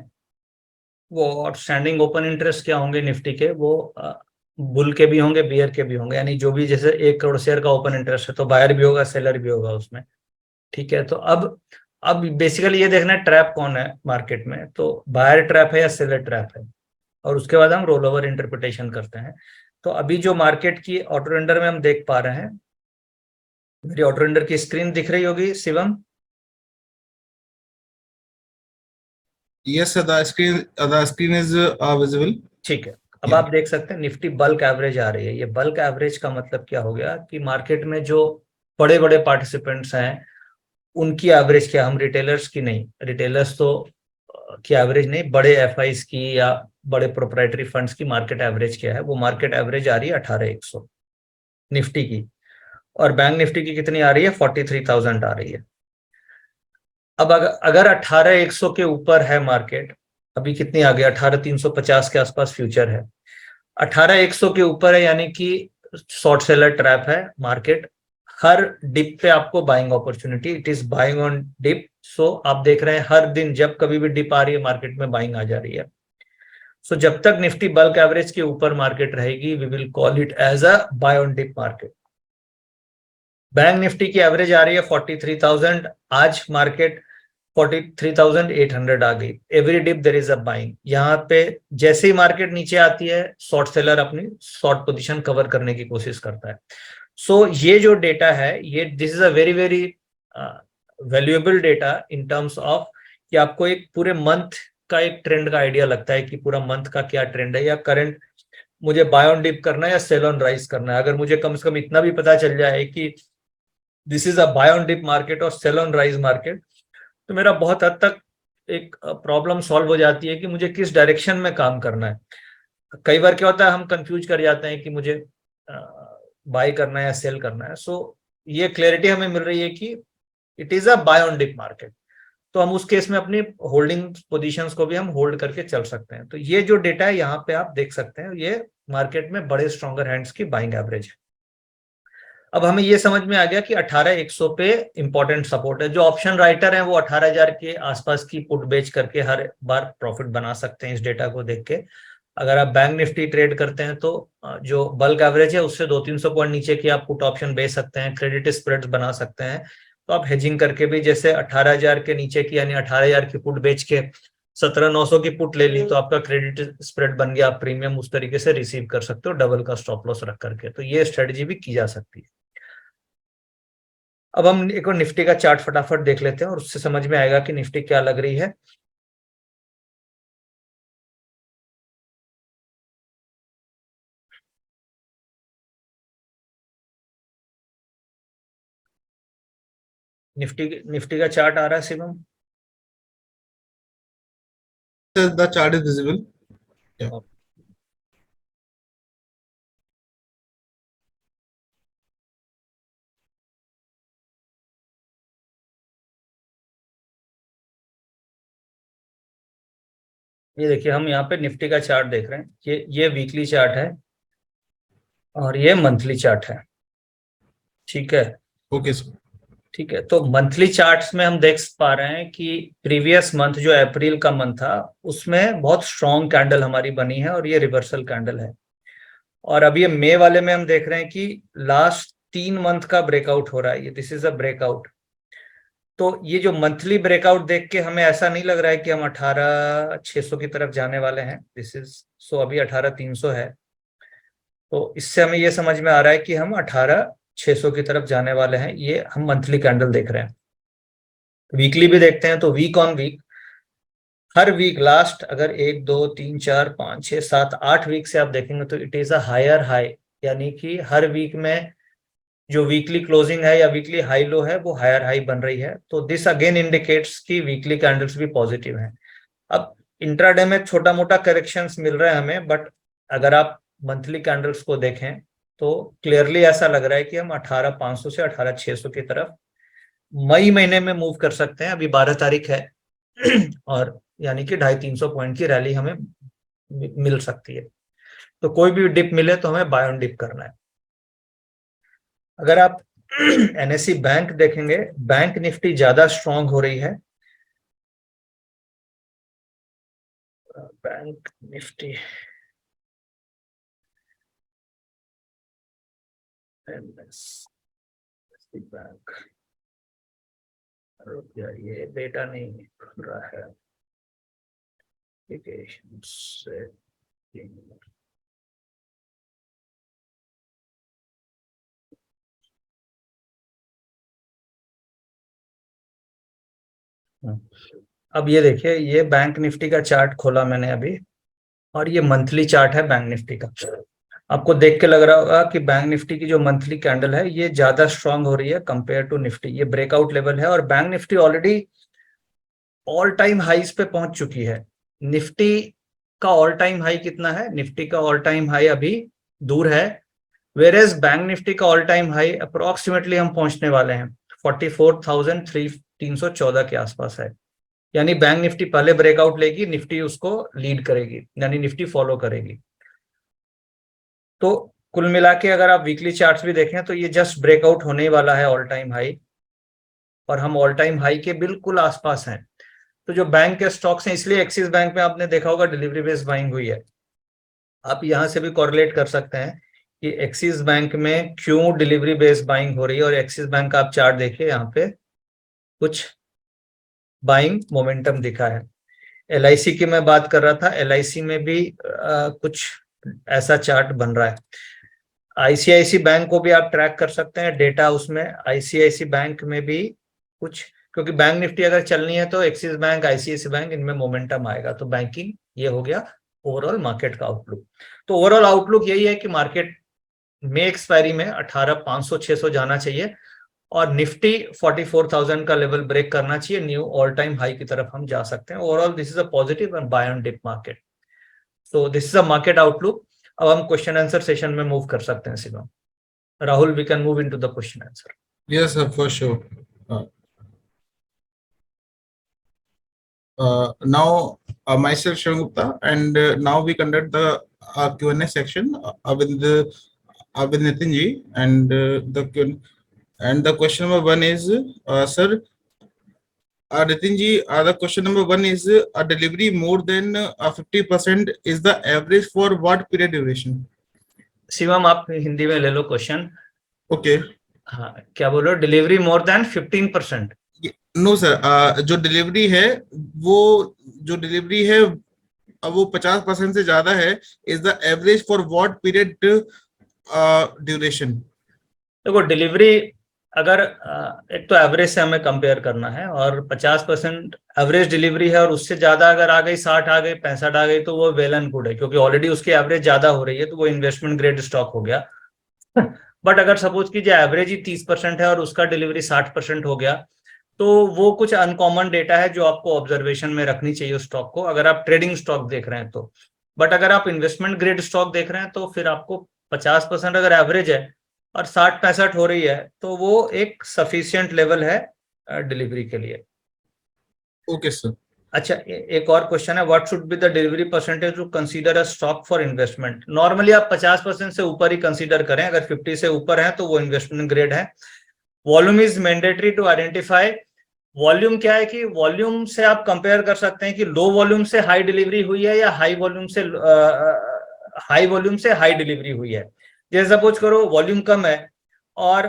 वो आउटस्टैंडिंग ओपन इंटरेस्ट क्या होंगे निफ्टी के, वो बुल के भी होंगे, बियर के भी होंगे, यानी जो भी, जैसे 1 करोड़ शेयर का ओपन इंटरेस्ट है तो बायर भी होगा, सेलर भी होगा उसमें। ठीक है, तो अब बेसिकली ये देखना है ट्रैप कौन है मार्केट में, तो बायर ट्रैप है या सेलर ट्रैप है, और उसके बाद हम रोल ओवर इंटरप्रिटेशन करते हैं। तो अभी जो मार्केट की ऑटो रेंडर में हम देख पा रहे हैं, मेरी ऑटो रेंडर की स्क्रीन दिख रही होगी Shivam? Yes, sir, the screen is visible. ठीक है, अब Yeah. आप देख सकते हैं निफ्टी बल्क एवरेज आ रही है। ये बल्क एवरेज का मतलब क्या हो गया कि मार्केट में जो बड़े बड़े पार्टिसिपेंट्स हैं उनकी एवरेज क्या, हम रिटेलर्स की नहीं, रिटेलर्स तो की एवरेज नहीं, बड़े एफआईज की या बड़े प्रोप्राइटरी फंड्स की मार्केट एवरेज क्या है, वो मार्केट एवरेज आ रही है 18,100 निफ्टी की, और बैंक निफ्टी की कितनी आ रही है, 43,000 आ रही है। अब अगर 18,100 के ऊपर है मार्केट, अभी कितनी आ गई, 18,350 के आसपास फ्यूचर है, 18,100 के ऊपर है, यानी कि शॉर्ट सेलर ट्रैप है मार्केट। हर डिप पे आपको buying opportunity, it is buying on dip. So आप देख रहे हैं हर दिन जब कभी भी डिप आ रही है मार्केट में बाइंग आ जा रही है। सो जब तक निफ्टी बल्क एवरेज के ऊपर मार्केट रहेगी, we will call it as a buy on dip market. Bank Nifty की एवरेज आ रही है 43,000, आज मार्केट 43,800 आ गई। Every dip there is a buying. यहाँ पे जैसे ही मार्केट नीचे आती है, शॉर्ट सेलर अपनी शॉर्ट पोजीशन कवर करने की कोशिश करता है। सो ये जो डेटा है, ये this is a very very valuable data in terms of कि आपको एक पूरे मंथ का एक ट्रेंड का आइडिया लगता है कि पूरा मंथ का क्या ट्रेंड है, या करंट मुझे बाय ऑन डिप करना है या सेल ऑन राइज करना है। अगर मुझे कम से कम इतना भी पता चल जाए कि this is a buy on dip market और सेल ऑन राइज मार्केट, तो मेरा बहुत हद तक एक प्रॉब्लम सॉल्व हो जाती है कि मुझे किस डायरेक्शन में काम करना है। कई बार क्या होता है, हम कंफ्यूज कर जाते हैं कि मुझे बाय करना है या सेल करना है। सो ये क्लैरिटी हमें मिल रही है कि it is a buy on dip market, तो हम उस केस में अपनी होल्डिंग पोजीशंस को भी हम होल्ड करके चल सकते हैं। तो ये जो डेटा है यहाँ पे आप देख सकते हैं, ये मार्केट में बड़े स्ट्रॉन्गर हैंड्स की बाइंग एवरेज है। अब हमें ये समझ में आ गया कि 18,100 पे इंपॉर्टेंट सपोर्ट है। जो ऑप्शन राइटर हैं वो 18,000 के आसपास की पुट बेच करके हर बार प्रॉफिट बना सकते हैं इस डेटा को देख के। अगर आप बैंक निफ्टी ट्रेड करते हैं तो जो बल्क एवरेज है उससे 200-300 पॉइंट नीचे की आप पुट ऑप्शन बेच सकते हैं, क्रेडिट स्प्रेड्स बना सकते हैं। तो आप हेजिंग करके भी, जैसे 18,000 के नीचे की यानी 18,000 की पुट बेच के 17,900 की पुट ले ली, तो आपका क्रेडिट स्प्रेड बन गया, आप प्रीमियम उस तरीके से रिसीव कर सकते हो डबल का स्टॉप लॉस रख करके। तो ये स्ट्रेटजी भी की जा सकती है। अब हम एक और निफ्टी का चार्ट फटाफट देख लेते हैं और उससे समझ में आएगा कि निफ्टी क्या लग रही है। निफ्टी का चार्ट आ रहा है Shivam? The chart is visible. Yeah. ये देखिए, हम यहाँ पे निफ्टी का चार्ट देख रहे हैं, ये वीकली चार्ट है और ये मंथली चार्ट है। ठीक है, Okay, sir. ठीक है। तो मंथली चार्ट्स में हम देख पा रहे हैं कि प्रीवियस मंथ जो अप्रैल का मंथ था उसमें बहुत स्ट्रॉन्ग कैंडल हमारी बनी है और ये रिवर्सल कैंडल है। और अब ये मई वाले में हम देख रहे हैं कि लास्ट 3 मंथ का ब्रेकआउट हो रहा है, ये दिस इज अ ब्रेकआउट। तो ये जो मंथली ब्रेकआउट देख के हमें ऐसा नहीं लग रहा है कि हम 18,600 की तरफ जाने वाले हैं। दिस इज सो अभी 18,300 है, तो इससे हमें ये समझ में आ रहा है कि हम 18,600 की तरफ जाने वाले हैं। ये हम मंथली कैंडल देख रहे हैं। वीकली भी देखते हैं तो वीक ऑन वीक, हर वीक लास्ट अगर 1 2 3 4 5 6 7 8 वीक से आप देखेंगे तो it is a higher high, यानी कि हर वीक में जो वीकली क्लोजिंग है या वीकली हाई लो है वो हायर हाई बन रही है। तो दिस अगेन इंडिकेट्स कि वीकली कैंडल्स भी पॉजिटिव हैं। अब इंट्राडे में छोटा मोटा करेक्शंस मिल रहे हैं हमें, बट अगर आप मंथली कैंडल्स को देखें तो क्लियरली ऐसा लग रहा है कि हम 18,500 से 18,600 की तरफ मई महीने में मूव कर सकते हैं। अभी 12 तारीख है और यानी कि 250-300 पॉइंट की रैली हमें मिल सकती है। तो कोई भी डिप मिले तो हमें बाय ऑन डिप करना है। अगर आप एनएससी बैंक देखेंगे, बैंक निफ्टी ज्यादा स्ट्रांग हो रही है। बैंक निफ्टी एनएससी बैंक, ये डेटा नहीं खुल रहा है से। अब ये देखिए, ये बैंक निफ्टी का चार्ट खोला मैंने अभी, और ये मंथली चार्ट है बैंक निफ्टी का। आपको देख के लग रहा होगा कि बैंक निफ्टी की जो मंथली कैंडल है ये ज्यादा स्ट्रांग हो रही है कंपेयर टू निफ्टी। ये ब्रेकआउट लेवल है और bank Nifty already all time highs पे पहुंच चुकी है। निफ्टी का ऑल टाइम हाई कितना है? निफ्टी का ऑल टाइम हाई अभी दूर है, वेरेज बैंक निफ्टी का ऑल टाइम हाई अप्रोक्सीमेटली हम पहुंचने वाले हैं 44,314 के आसपास है। यानी बैंक निफ्टी पहले ब्रेकआउट लेगी, निफ्टी उसको लीड करेगी, यानी निफ्टी फॉलो करेगी। तो कुल मिला के अगर आप वीकली चार्ट्स भी देखें तो ये जस्ट ब्रेकआउट होने वाला है ऑल टाइम हाई, और हम ऑल टाइम हाई के बिल्कुल आसपास हैं। तो जो बैंक के स्टॉक्स हैं, इसलिए एक्सिस बैंक में आपने देखा होगा डिलीवरी बेस्ड बाइंग हुई है। आप यहां से भी कॉरिलेट कर सकते हैं कि एक्सिस बैंक में क्यों डिलीवरी बेस्ड बाइंग हो रही है। और एक्सिस बैंक का आप चार्ट देखिए, यहाँ पे कुछ बाइंग मोमेंटम दिखा है। एलआईसी की मैं बात कर रहा था, एलआईसी में भी कुछ ऐसा चार्ट बन रहा है। आईसीआईसी बैंक को भी आप ट्रैक कर सकते हैं, डेटा उसमें आईसीआईसी बैंक में भी कुछ, क्योंकि बैंक निफ्टी अगर चलनी है तो एक्सिस बैंक, आईसीआईसी बैंक, इनमें मोमेंटम आएगा। तो बैंकिंग, ये हो गया ओवरऑल मार्केट का आउटलुक। तो ओवरऑल आउटलुक यही है कि मार्केट में एक्सपायरी में 18,500-600 जाना चाहिए और निफ्टी 44,000 का लेवल ब्रेक करना चाहिए, न्यू ऑल टाइम हाई की तरफ हम जा सकते हैं। Overall this is a positive and buy on dip market. So this is a market outlook. अब हम क्वेश्चन आंसर सेशन में मूव कर सकते हैं Shivam. Rahul, we can move into the question answer. Yes, sir, for sure. Now, myself Shivam Gupta, and now we conduct the Q&A section with Nitin ji, and the question number one is, sir, Nitin ji, the question number one is, a delivery more than 50% is the average for what period duration? Shivam, आप हिंदी में ले लो क्वेश्चन। Okay. हाँ, क्या बोल रहे हो? Delivery more than 15%? No sir, जो डिलीवरी है वो 50% से ज्यादा है, is the average for what period duration? देखो, डिलीवरी अगर एक तो एवरेज से हमें कंपेयर करना है, और 50% एवरेज डिलीवरी है और उससे ज्यादा अगर आ गई, 60 आ गई, 65 आ गई, तो वो वेल एंड गुड है, क्योंकि ऑलरेडी उसकी एवरेज ज्यादा हो रही है, तो वो इन्वेस्टमेंट ग्रेड स्टॉक हो गया। बट अगर सपोज कीजिए एवरेज ही 30% है और उसका डिलीवरी 60% हो गया, तो वो कुछ अनकॉमन डेटा है जो आपको ऑब्जर्वेशन में रखनी चाहिए उस स्टॉक को, अगर आप ट्रेडिंग स्टॉक देख रहे हैं तो। बट अगर आप इन्वेस्टमेंट ग्रेड स्टॉक देख रहे हैं तो फिर आपको 50% अगर एवरेज है और 60-65 हो रही है, तो वो एक सफिशिएंट लेवल है डिलीवरी के लिए। Okay sir. अच्छा, एक और क्वेश्चन है, what should be the delivery percentage to consider a stock for investment? Normally आप 50% से ऊपर ही कंसीडर करें, अगर 50 से ऊपर है तो वो इन्वेस्टमेंट ग्रेड है। Volume is mandatory to identify. Volume क्या है कि वॉल्यूम से आप कंपेयर कर सकते हैं कि लो वॉल्यूम से हाई डिलीवरी हुई है या हाई वॉल्यूम से हाई डिलीवरी हुई है। जैसे सपोज करो वॉल्यूम कम है और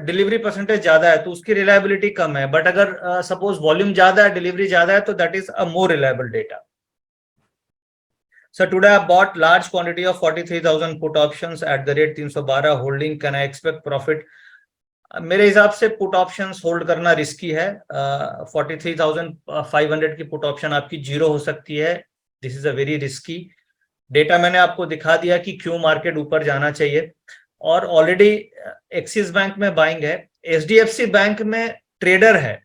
डिलीवरी परसेंटेज ज्यादा है तो उसकी रिलायबिलिटी कम है, बट अगर सपोज वॉल्यूम ज्यादा है, डिलीवरी ज्यादा है, तो that is a more reliable data. So today I bought large quantity of 43,000 put options at the rate 312 holding. Can I expect profit? मेरे हिसाब से पुट ऑप्शंस होल्ड करना रिस्की है. 43,500 की पुट ऑप्शन आपकी जीरो हो सकती है. This is a very risky. Data मैंने आपको दिखा दिया कि क्यों मार्केट ऊपर जाना चाहिए, और ऑलरेडी एक्सिस बैंक में बाइंग है, एचडीएफसी बैंक में ट्रेडर है.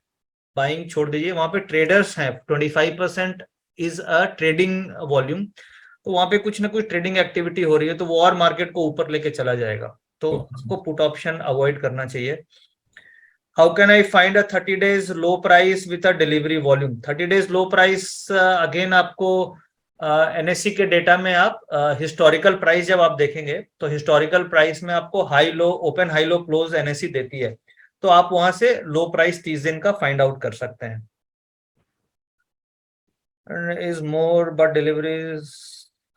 बाइंग छोड़ दीजिए, वहां पे ट्रेडर्स हैं. 25% इज अ ट्रेडिंग वॉल्यूम, तो वहां पे कुछ ना कुछ ट्रेडिंग एक्टिविटी हो रही है, तो वो और मार्केट को ऊपर लेके चला जाएगा, तो आपको पुट ऑप्शन अवॉइड करना चाहिए. How can I find a 30 days low price with a delivery volume? 30 days low price again आपको एनएससी के डेटा में आप हिस्टोरिकल प्राइस जब आप देखेंगे तो हिस्टोरिकल प्राइस में आपको high low, open high low close NSC देती है, तो आप वहां से लो प्राइस 30 दिन का फाइंड आउट कर सकते हैं. Is more but deliveries,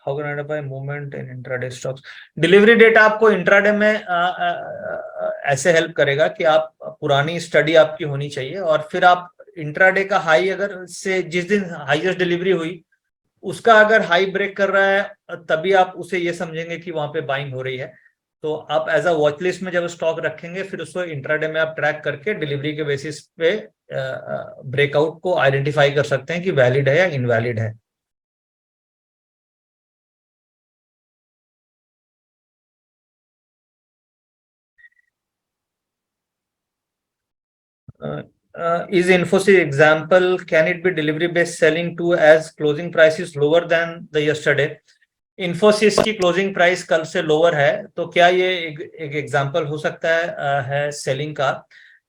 how can identify movement in intraday stocks? Delivery data आपको इंट्राडे में ऐसे हेल्प करेगा कि आप पुरानी स्टडी आपकी होनी चाहिए, और फिर आप इंट्राडे का हाई अगर से जिस दिन हाईएस्ट डिलीवरी हुई उसका अगर हाई ब्रेक कर रहा है तभी आप उसे ये समझेंगे कि वहां पे बाइंग हो रही है. तो आप एज अ वॉच लिस्ट में जब स्टॉक रखेंगे फिर उसको इंट्राडे में आप ट्रैक करके डिलीवरी के बेसिस पे ब्रेकआउट को आइडेंटिफाई कर सकते हैं कि वैलिड है या इनवैलिड है. Is Infosys example, can it be delivery based selling too as closing price is lower than the yesterday? Infosys की क्लोजिंग प्राइस कल से लोअर है, तो क्या ये एक एग्जांपल हो सकता है सेलिंग का?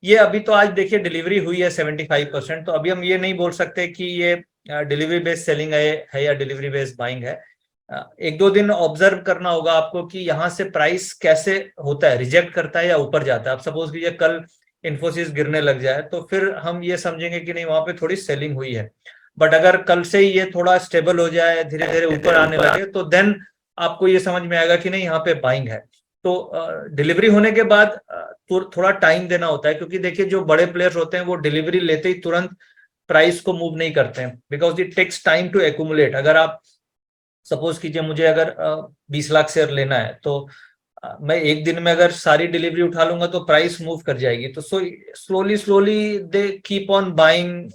ये अभी तो आज देखिए डिलीवरी हुई है 75%, तो अभी हम ये नहीं बोल सकते कि ये डिलीवरी बेस्ड सेलिंग है या डिलीवरी बेस्ड बाइंग है. एक दो दिन ऑब्जर्व करना होगा आपको कि यहाँ से प्राइस कैसे होता है, रिजेक्ट करता है या ऊपर जाता है. आप सपोज कीजिए कल इन्फोसिस गिरने लग जाए तो फिर हम ये समझेंगे कि नहीं वहां पे थोड़ी सेलिंग हुई है, बट अगर कल से ही ये थोड़ा स्टेबल हो जाए, धीरे धीरे ऊपर आने लगे, तो देन आपको ये समझ में आएगा कि नहीं यहाँ पे बाइंग है. तो डिलीवरी होने के बाद थोड़ा टाइम देना होता है, क्योंकि देखिए जो बड़े प्लेयर्स होते हैं वो डिलीवरी लेते ही तुरंत प्राइस को मूव नहीं करते हैं, because it takes time to accumulate. अगर आप सपोज कीजिए मुझे अगर 20 लाख शेयर लेना है, तो मैं एक दिन में अगर सारी डिलीवरी उठा लूंगा तो प्राइस मूव कर जाएगी. तो slowly slowly they keep on buying.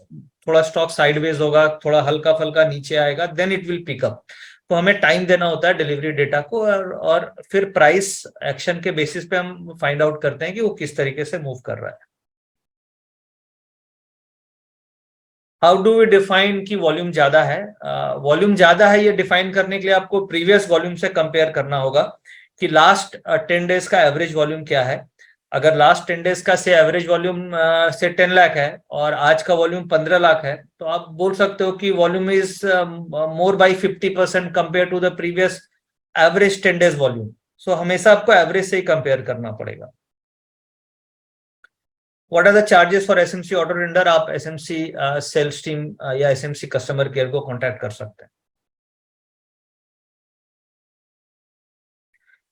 थोड़ा स्टॉक साइडवेज होगा, थोड़ा हल्का फल्का नीचे आएगा, then it will pick up. तो हमें टाइम देना होता है डिलीवरी डेटा को, और फिर प्राइस एक्शन के बेसिस पे हम फाइंड आउट करते हैं कि वो किस तरीके से मूव कर रहा है. हाउ डू वी डिफाइन कि वॉल्यूम ज्यादा है? वॉल्यूम ज्यादा है ये डिफाइन करने के लिए आपको प्रीवियस वॉल्यूम से कंपेयर करना होगा कि लास्ट 10 डेज का एवरेज वॉल्यूम क्या है. अगर लास्ट 10 डेज का से एवरेज वॉल्यूम से 10 लाख है और आज का वॉल्यूम 15 लाख है, तो आप बोल सकते हो कि volume is more by 50% compare to the previous average 10 days volume. So हमेशा आपको एवरेज से ही कंपेयर करना पड़ेगा. What are the charges for SMC auto tender? आप एसएमसी सेल्स टीम या एसएमसी कस्टमर केयर को कांटेक्ट कर सकते हैं.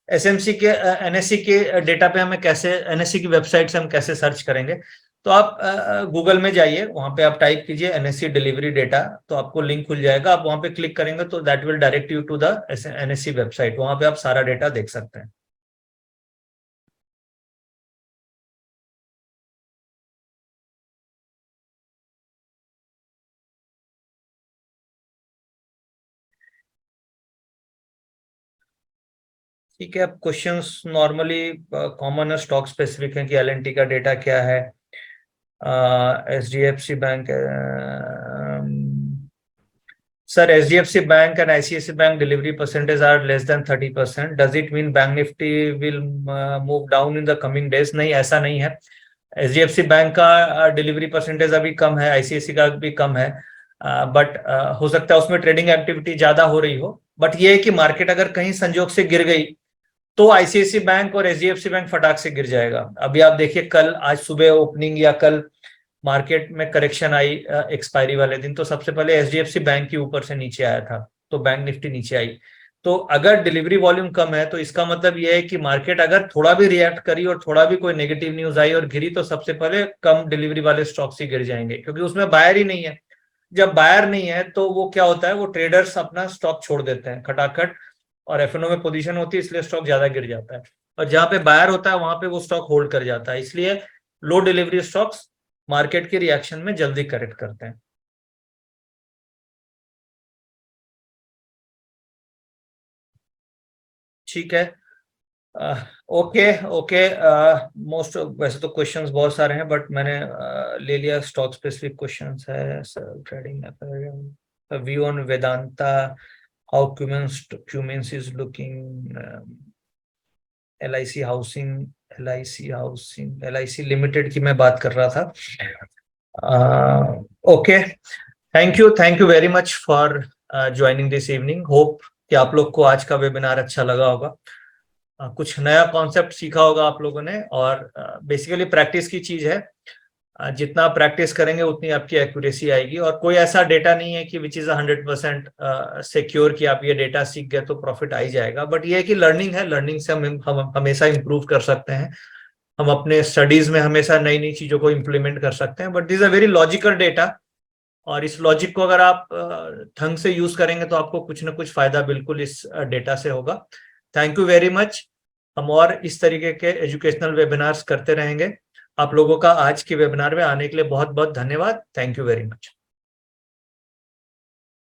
एसएमसी के एनएससी के डेटा पे हमें कैसे, एनएससी की वेबसाइट से हम कैसे सर्च करेंगे? तो आप गूगल में जाइए, वहां पे आप टाइप कीजिए एनएससी डिलीवरी डेटा, तो आपको लिंक खुल जाएगा. आप वहां पे क्लिक करेंगे तो that will direct you to the NSC website. वहां पे आप सारा डेटा देख सकते हैं. ठीक है, अब क्वेश्चंस नॉर्मली कॉमन है, स्टॉक स्पेसिफिक है कि एलएनटी का डेटा क्या है, HDFC bank. Sir HDFC bank and ICIC bank delivery percentage are less than 30%. Does it mean bank Nifty will move down in the coming days? नहीं, ऐसा नहीं है. एचडीएफसी बैंक का डिलीवरी परसेंटेज अभी कम है, आईसीआईसी का भी कम है, बट हो सकता है उसमें ट्रेडिंग एक्टिविटी ज्यादा हो रही हो. बट ये है कि मार्केट अगर कहीं संजोग से गिर गई तो आईसीआईसी बैंक और एचडीएफसी बैंक फटाक से गिर जाएगा. अभी आप देखिए कल, आज सुबह ओपनिंग या कल मार्केट में करेक्शन आई एक्सपायरी वाले दिन, तो सबसे पहले एचडीएफसी बैंक के ऊपर से नीचे आया था, तो बैंक निफ्टी नीचे आई. तो अगर डिलीवरी वॉल्यूम कम है तो इसका मतलब यह है कि मार्केट अगर थोड़ा भी रिएक्ट करी और थोड़ा भी कोई नेगेटिव न्यूज आई और गिरी तो सबसे पहले कम डिलीवरी वाले स्टॉक्स ही गिर जाएंगे, क्योंकि उसमें बायर ही नहीं है। जब बायर नहीं है तो वो क्या होता है, वो ट्रेडर्स अपना स्टॉक छोड़ देते हैं खटाखट, और एफएनओ में पोजीशन होती है इसलिए स्टॉक ज्यादा गिर जाता है। और जहां पे बायर होता है वहां पे वो स्टॉक होल्ड कर जाता है, इसलिए लो डिलीवरी स्टॉक्स मार्केट के रिएक्शन में जल्दी करेक्ट करते हैं। ठीक है, ओके ओके। मोस्ट वैसे तो क्वेश्चंस बहुत सारे हैं बट मैंने ले लिया स्टॉक स्पेसिफिक क्वेश्चंस है। Trading view on Vedanta, how Cummins is looking, LIC housing, LIC limited की मैं बात कर रहा था। Okay, thank you very much for joining this evening. Hope कि आप लोग को आज का वेबिनार अच्छा लगा होगा, कुछ नया कॉन्सेप्ट सीखा होगा आप लोगों ने। और बेसिकली प्रैक्टिस की चीज है, जितना प्रैक्टिस करेंगे उतनी आपकी एक्यूरेसी आएगी। और कोई ऐसा डेटा नहीं है कि विच इज 100% सिक्योर कि आप ये डेटा सीख गए तो प्रॉफिट आ ही जाएगा। बट ये है कि लर्निंग है, लर्निंग से हम हमेशा इंप्रूव कर सकते हैं, हम अपने स्टडीज में हमेशा नई नई चीजों को इम्प्लीमेंट कर सकते हैं। But this a very logical data, और इस लॉजिक को अगर आप ढंग से यूज करेंगे तो आपको कुछ ना कुछ फायदा बिल्कुल इस डेटा से होगा। Thank you very much. हम और इस तरीके के एजुकेशनल वेबिनार्स करते रहेंगे। आप लोगों का आज के वेबिनार में आने के लिए बहुत बहुत धन्यवाद। Thank you very much.